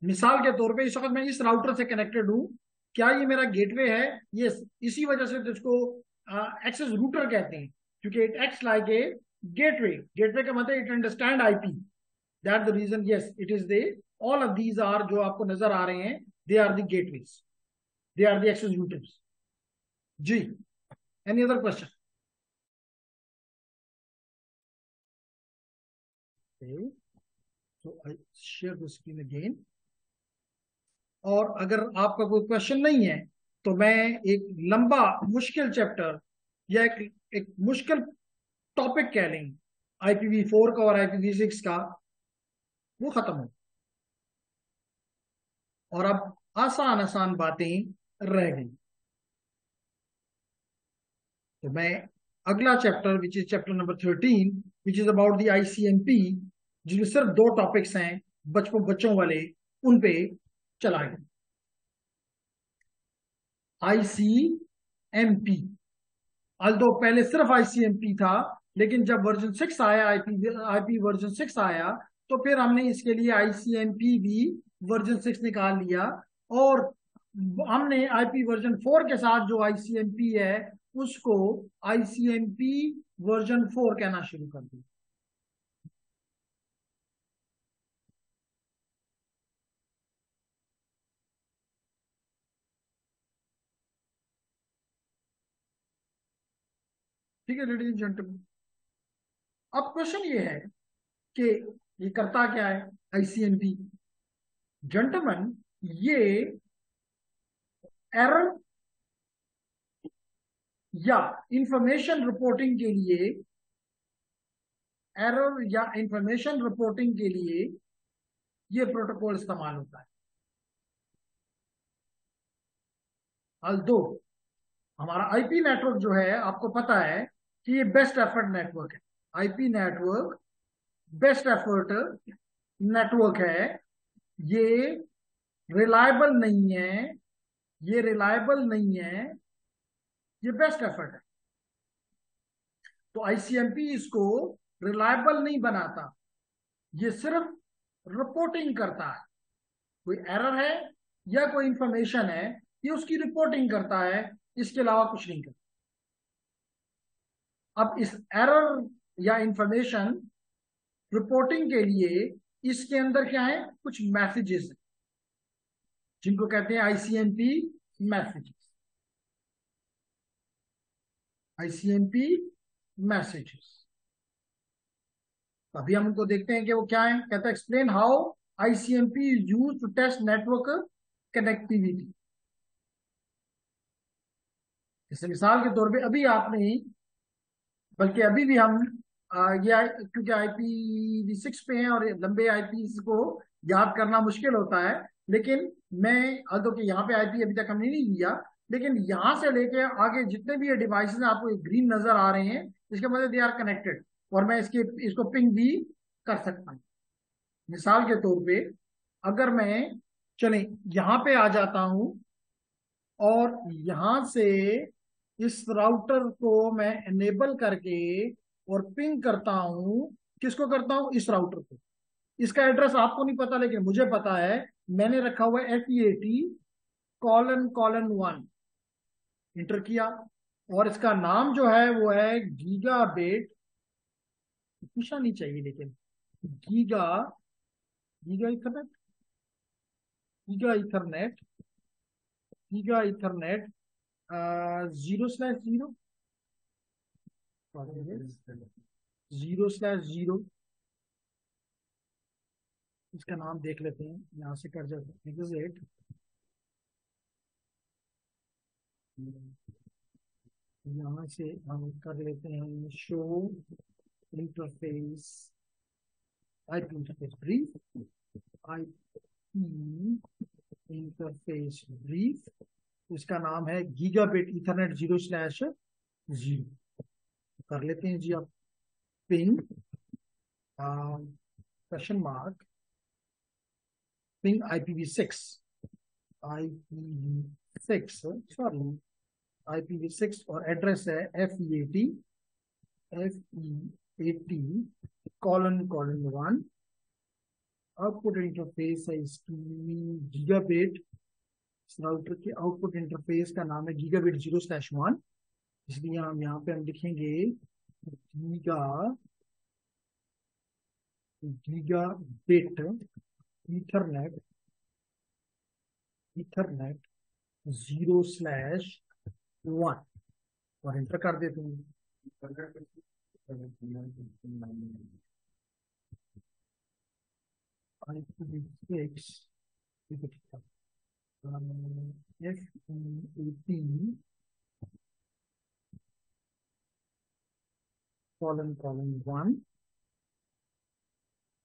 मिसाल के तौर पे इस वक्त मैं इस राउटर से कनेक्टेड हूं, क्या ये मेरा गेटवे है? ये इसी वजह से तो इसको एक्सेस रूटर कहते हैं, क्योंकि it acts like a gateway. Gateway का मतलब it understand IP. That the reason, yes it is they, all of these are जो आपको नजर आ रहे हैं, they are the gateways, they are the access routers. जी, any other question? so I share the screen again। और अगर आपका कोई क्वेश्चन नहीं है तो मैं एक लंबा मुश्किल चैप्टर, या एक मुश्किल टॉपिक कह लें, IPv4 का और IPv6 का, वो खत्म हो, और अब आसान आसान बातें रह गई। तो मैं अगला chapter which is chapter number 13, which is about the ICMP, जिसमें सिर्फ 2 टॉपिक्स हैं बच्चों वाले, उन पे चला गया। ICMP, अल्दो पहले सिर्फ ICMP था, लेकिन जब वर्जन 6 आया, IP वर्जन 6 आया, तो फिर हमने इसके लिए ICMP भी वर्जन 6 निकाल लिया, और हमने IP वर्जन 4 के साथ जो ICMP है उसको ICMP वर्जन 4 कहना शुरू कर दिया। ठीक है लेडीज एंड जेंटलमैन, अब क्वेश्चन ये है कि ये करता क्या है ICMP? जेंटलमैन, ये एरर या इंफॉर्मेशन रिपोर्टिंग के लिए, एरर या इंफॉर्मेशन रिपोर्टिंग के लिए ये प्रोटोकॉल इस्तेमाल होता है। although हमारा आईपी नेटवर्क जो है आपको पता है कि ये बेस्ट एफर्ट नेटवर्क है। IP network best effort network है। ये रिलायबल नहीं है, ये रिलायबल नहीं है, ये बेस्ट एफर्ट है। तो आईसीएमपी इसको रिलायबल नहीं बनाता, ये सिर्फ रिपोर्टिंग करता है। कोई एरर है या कोई इंफॉर्मेशन है, ये उसकी रिपोर्टिंग करता है, इसके अलावा कुछ नहीं करता। अब इस एरर या इंफॉर्मेशन रिपोर्टिंग के लिए इसके अंदर क्या है, कुछ मैसेजेस हैं जिनको कहते हैं आईसीएमपी मैसेजेस। आईसीएमपी मैसेजेस, अभी हम उनको देखते हैं कि वो क्या है। कहता है explain how ICMP is used to test network connectivity. जैसे मिसाल के तौर पे अभी आपने, बल्कि अभी भी हम क्योंकि IPv6 पे हैं और लंबे आईपी को याद करना मुश्किल होता है, लेकिन मैं तो कि यहाँ पे आईपी अभी तक हमने नहीं लिया, लेकिन यहाँ से लेके आगे जितने भी ये डिवाइसेस आपको ग्रीन नजर आ रहे हैं, इसके मतलब दे आर कनेक्टेड, और मैं इसको पिंग भी कर सकता हूँ। मिसाल के तौर पे अगर मैं, चलें यहाँ पे आ जाता हूं और यहां से इस राउटर को मैं एनेबल करके और पिंग करता हूं। किसको करता हूं, इस राउटर को। इसका एड्रेस आपको नहीं पता लेकिन मुझे पता है, मैंने रखा हुआ है FEAT::1 इंटर किया, और इसका नाम जो है वो है गीगाबिट। पूछना नहीं चाहिए लेकिन giga giga Ethernet giga Ethernet giga Ethernet 0/0 0/0। इसका नाम देख लेते हैं, यहां से कर जाते हैं एग्जिट। यहां से हम कर लेते हैं show interface, IP interface brief, IP interface brief. इसका नाम है गीगाबिट ईथरनेट 0/0। कर लेते हैं जी आप ping question mark ping IPv6 sorry IPv6 और एड्रेस है FEAT:1। आउटपुट इंटरफेस है इसकी गीगाबिट। इस राउटर के आउटपुट इंटरफेस का नाम है गीगाबिट 0/1, इसलिए हम यहाँ पे हम लिखेंगे गीगाबिट ईथरनेट 0/1 और इंटर कर देते हैं। IPv6 FEAT:1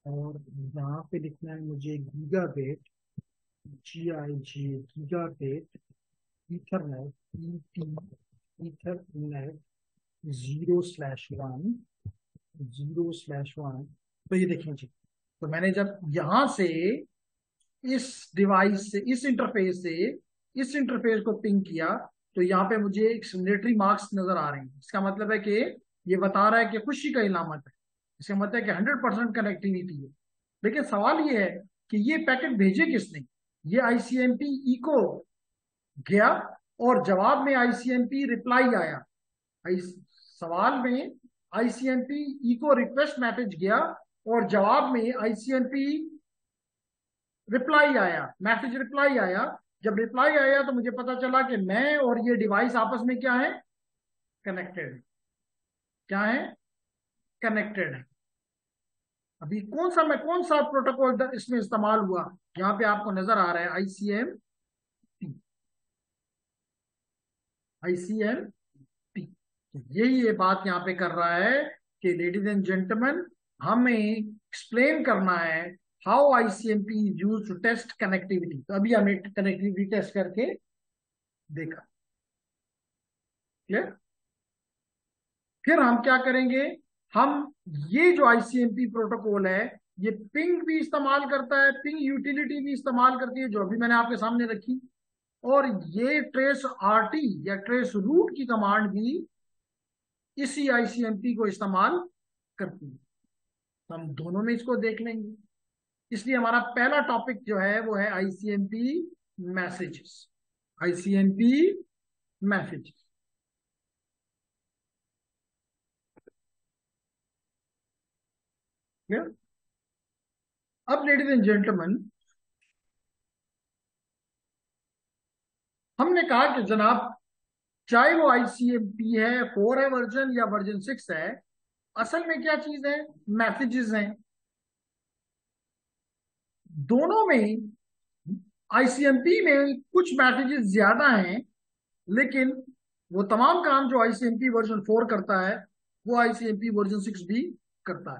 और यहाँ पे लिखना है मुझे गीगाबिट गीगाबिट ईथरनेट ईथरनेट 0/1। तो ये देखें जी, तो मैंने जब यहां से इस डिवाइस से इस इंटरफेस को पिंग किया, तो यहाँ पे मुझे एक मिलिट्री मार्क्स नजर आ रहे हैं। इसका मतलब है कि ये बता रहा है कि खुशी का इलामत है, इसका मतलब है कि 100% कनेक्टिविटी है। लेकिन सवाल ये है कि ये पैकेट भेजे किसने। ये ICMP इको गया और जवाब में ICMP रिप्लाई आया। सवाल में ICMP इको रिक्वेस्ट मैसेज गया और जवाब में ICMP रिप्लाई आया, मैसेज रिप्लाई आया। जब रिप्लाई आया तो मुझे पता चला कि मैं और ये डिवाइस आपस में क्या है, कनेक्टेड। क्या है, कनेक्टेड है। अभी कौन सा प्रोटोकॉल इसमें इस्तेमाल हुआ, यहाँ पे आपको नजर आ रहा है ICMP। तो यही ये बात यहाँ पे कर रहा है कि लेडीज एंड जेंटलमैन, हमें एक्सप्लेन करना है how ICMP is used to test connectivity. तो अभी हमें कनेक्टिविटी टेस्ट करके देखा। क्लियर? फिर हम क्या करेंगे, हम ये जो आईसीएमपी प्रोटोकॉल है ये पिंग भी इस्तेमाल करता है, पिंग यूटिलिटी भी इस्तेमाल करती है जो अभी मैंने आपके सामने रखी, और ये ट्रेस आरटी या ट्रेस रूट की कमांड भी इसी आईसीएमपी को इस्तेमाल करती है। तो हम दोनों में इसको देख लेंगे। इसलिए हमारा पहला टॉपिक जो है वो है आईसीएमपी मैसेजेस। ICMP messages. अब लेडीज एंड जेंटलमैन, हमने कहा कि जनाब चाहे वो आईसीएमपी है 4 है वर्जन या वर्जन 6 है, असल में क्या चीज है, मैसेजेस हैं। दोनों में आईसीएमपी में कुछ मैसेजेस ज्यादा हैं, लेकिन वो तमाम काम जो आईसीएमपी वर्जन 4 करता है वो आईसीएमपी वर्जन 6 भी करता है।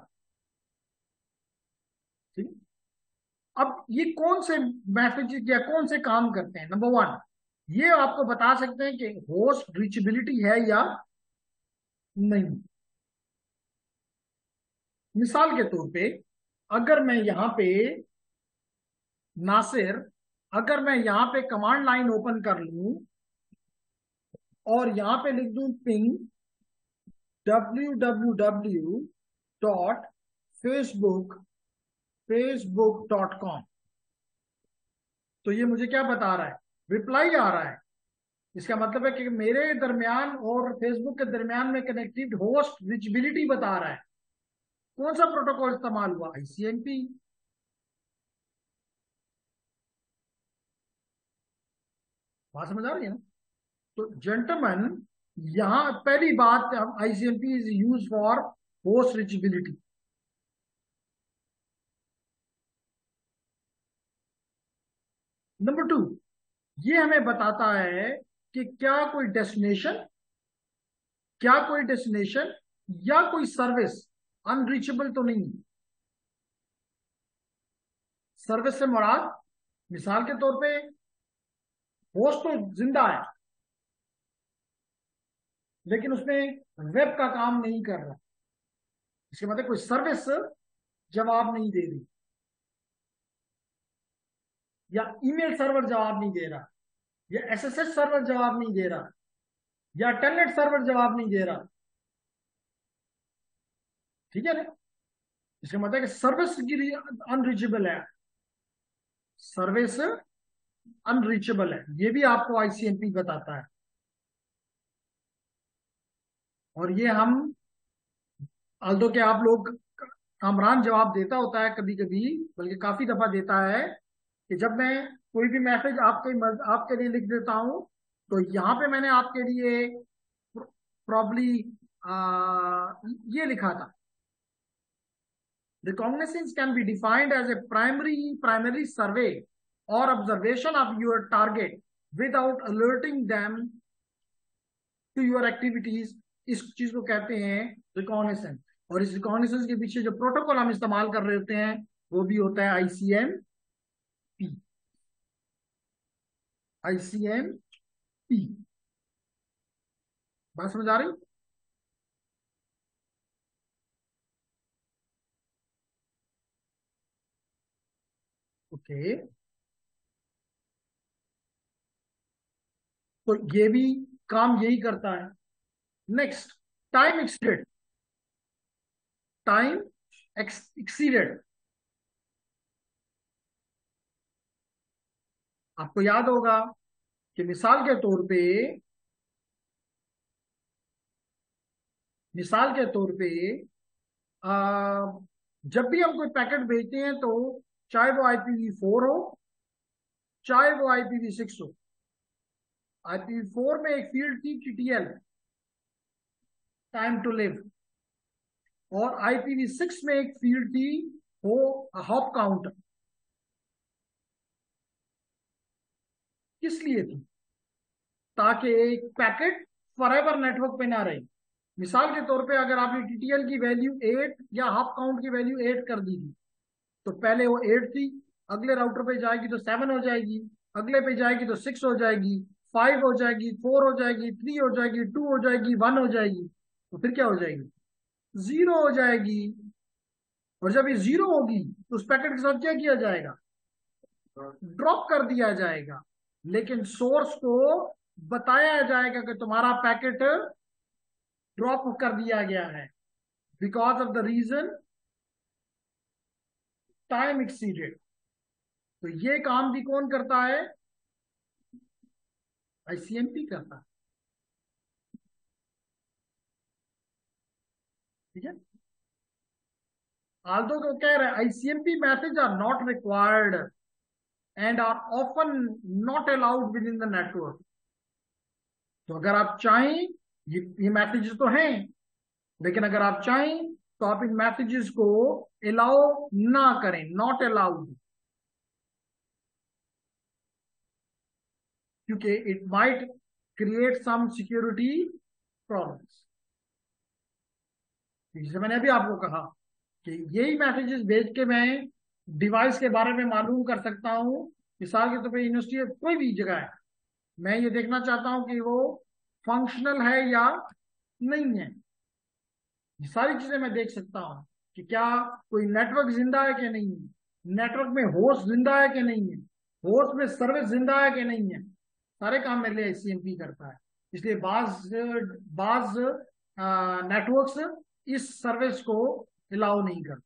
ठीक। अब ये कौन से मैसेजेस या कौन से काम करते हैं? नंबर 1, ये आपको बता सकते हैं कि होस्ट रीचेबिलिटी है या नहीं। मिसाल के तौर पे अगर मैं यहां पे नासिर, अगर मैं यहां पे कमांड लाइन ओपन कर लूं और यहां पे लिख दूं पिंग www.facebook.com, तो ये मुझे क्या बता रहा है, रिप्लाई आ रहा है। इसका मतलब है कि मेरे दरमियान और फेसबुक के दरमियान में कनेक्टिव होस्ट रीचेबिलिटी बता रहा है। कौन सा प्रोटोकॉल इस्तेमाल हुआ? आईसीएमपी। बात समझ आ रही है ना? तो जेंटलमैन, यहां पहली बात, ICMP is use for host reachability. Number 2, ये हमें बताता है कि क्या कोई डेस्टिनेशन या कोई सर्विस अनरीचेबल तो नहीं। सर्विस से मुराद, मिसाल के तौर पे होस्ट तो जिंदा है लेकिन उसमें वेब का काम नहीं कर रहा, इसके मतलब कोई सर्विस जवाब नहीं दे रही, या ईमेल सर्वर जवाब नहीं दे रहा, या एसएसएस सर्वर जवाब नहीं दे रहा, या टेलनेट सर्वर जवाब नहीं दे रहा। ठीक है ना? इसका मतलब कि सर्विस की अनरीचेबल है, सर्विस अनरीचेबल है, ये भी आपको आईसीएमपी बताता है। और ये हम, आल्दो के आप लोग, कामरान जवाब देता होता है कभी कभी, बल्कि काफी दफा देता है कि जब मैं कोई भी मैसेज आपके लिए लिख देता हूं तो यहां पे मैंने आपके लिए प्रॉब्ली ये लिखा था, recognitions can be defined as a primary survey और observation of your target without alerting them to your activities. इस चीज को कहते हैं रिकॉग्निशन। और इस रिकॉग्निशन के पीछे जो प्रोटोकॉल हम इस्तेमाल कर रहे होते हैं वो भी होता है आईसीएमपी। आईसीएमपी। बात समझ आ रही? ओके, तो ये भी काम यही करता है। Next, time exceeded. Time exceeded, आपको याद होगा कि मिसाल के तौर पे आ, जब भी हम कोई पैकेट भेजते हैं तो चाहे वो IPv4 हो चाहे वो IPv6 हो, IPv4 में एक फील्ड थी TTL, टाइम टू लिव, और IPv6 में एक फील्ड थी वो हॉप काउंट। किस लिए थी? ताकि एक पैकेट फॉरएवर नेटवर्क पे ना रहे। मिसाल के तौर पे अगर आपने TTL की वैल्यू 8 या हॉप काउंट की वैल्यू 8 कर दी थी तो पहले वो 8 थी, अगले राउटर पे जाएगी तो 7 हो जाएगी, अगले पे जाएगी तो 6 हो जाएगी, 5 हो जाएगी, 4 हो जाएगी, 3 हो जाएगी, 2 हो जाएगी, 1 हो जाएगी, तो फिर क्या हो जाएगी? 0 हो जाएगी। और जब ये 0 होगी तो उस पैकेट के साथ क्या किया जाएगा? ड्रॉप कर दिया जाएगा। लेकिन सोर्स को बताया जाएगा कि तुम्हारा पैकेट ड्रॉप कर दिया गया है because of the reason time exceeded. तो ये काम भी कौन करता है? आईसीएमपी करता है। ठीक है। आल्दो को कह रहे हैं ICMP message are not required and are often not allowed within the network. तो अगर आप चाहें, ये मैसेजेस तो हैं, लेकिन अगर आप चाहें तो आप इन मैसेजेस को अलाउ ना करें, नॉट अलाउड, क्योंकि it might create some security problems. जैसे मैंने अभी आपको कहा कि यही मैसेजेस भेज के मैं डिवाइस के बारे में मालूम कर सकता हूं। मिसाल के तौर पर यूनिवर्सिटी कोई भी जगह है, मैं ये देखना चाहता हूं कि वो फंक्शनल है या नहीं है। ये सारी चीजें मैं देख सकता हूं कि क्या कोई नेटवर्क जिंदा है कि नहीं है, नेटवर्क में होस्ट जिंदा है कि नहीं है, होस्ट में सर्विस जिंदा है कि नहीं है। सारे काम मेरे लिए आईसीएमपी करता है। इसलिए बाज बाज नेटवर्क्स इस सर्विस को अलाउ नहीं करते।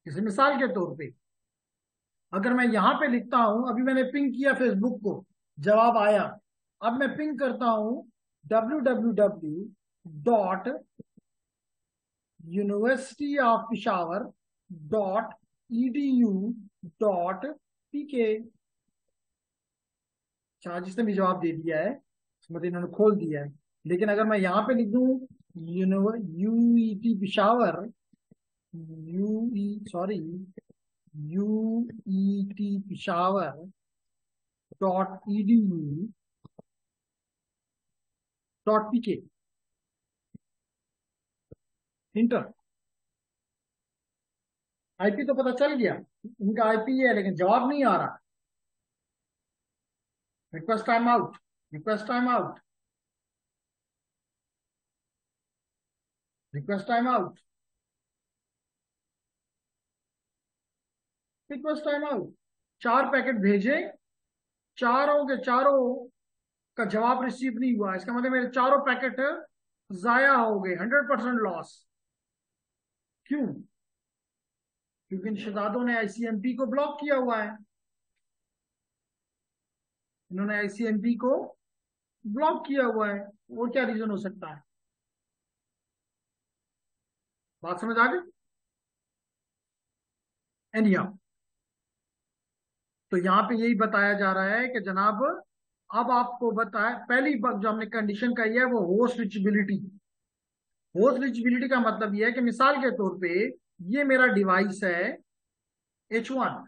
जैसे मिसाल के तौर पे अगर मैं यहां पे लिखता हूं, अभी मैंने पिंग किया फेसबुक को, जवाब आया, अब मैं पिंग करता हूं www.universityofpeshawar.edu.pk। अच्छा, जिसने भी जवाब दे दिया है, मतलब इन्होंने खोल दिया है। लेकिन अगर मैं यहाँ पे लिख दूं UET Peshawar, UET Peshawar .edu.pk, inter. IP तो पता चल गया, इनका आईपी है, लेकिन जवाब नहीं आ रहा। Request time out, request time out, request time out, request time out. 4 packet भेजे, चारों के चारों का जवाब रिसीव नहीं हुआ। इसका मतलब मेरे चारों पैकेट जाया हो गए, 100% लॉस। क्यों? क्योंकि इन शहजादों ने आईसीएमपी को ब्लॉक किया हुआ है। इन्होंने आईसीएमपी को ब्लॉक किया हुआ है। और क्या रीजन हो सकता है? बात समझ आ गई? एनीहाउ, तो यहां पे यही बताया जा रहा है कि जनाब, अब आपको बताया, पहली बात जो हमने कंडीशन कही है वो होस्ट रीचेबिलिटी। होस्ट रीचेबिलिटी का मतलब यह है कि मिसाल के तौर पे ये मेरा डिवाइस है H1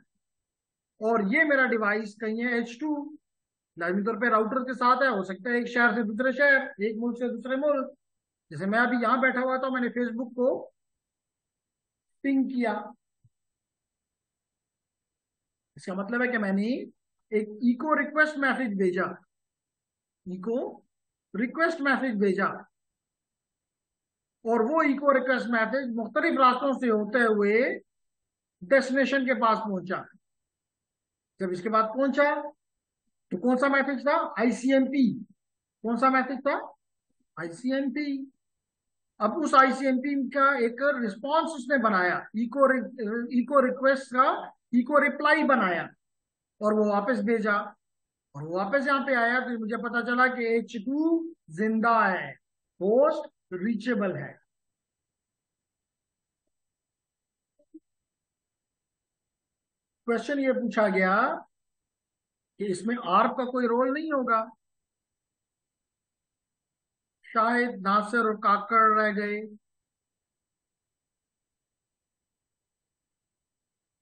और ये मेरा डिवाइस कहीं है H2। लाजमी तौर पे राउटर के साथ है, हो सकता है एक शहर से दूसरे शहर, एक मुल्क से दूसरे मुल्क। जैसे मैं अभी यहां बैठा हुआ था, मैंने फेसबुक को पिंग किया। इसका मतलब है कि मैंने एक इको रिक्वेस्ट मैसेज भेजा, इको रिक्वेस्ट मैसेज भेजा, और वो इको रिक्वेस्ट मैसेज मुख्तलिफ रास्तों से होते हुए डेस्टिनेशन के पास पहुंचा। जब इसके बाद पहुंचा तो कौन सा मैसेज था? आईसीएमपी। कौन सा मैसेज था? आईसीएमपी। अब उस आईसीएमपी का एक रिस्पॉन्स उसने बनाया, इको रिक्वेस्ट का इको रिप्लाई बनाया, और वो वापस भेजा, और वो वापस यहाँ पे आया तो मुझे पता चला कि H2 जिंदा है, होस्ट रीचेबल है। क्वेश्चन ये पूछा गया कि इसमें आर्प का कोई रोल नहीं होगा। शायद नासिर और काकड़ रह गए।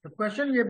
तो क्वेश्चन ये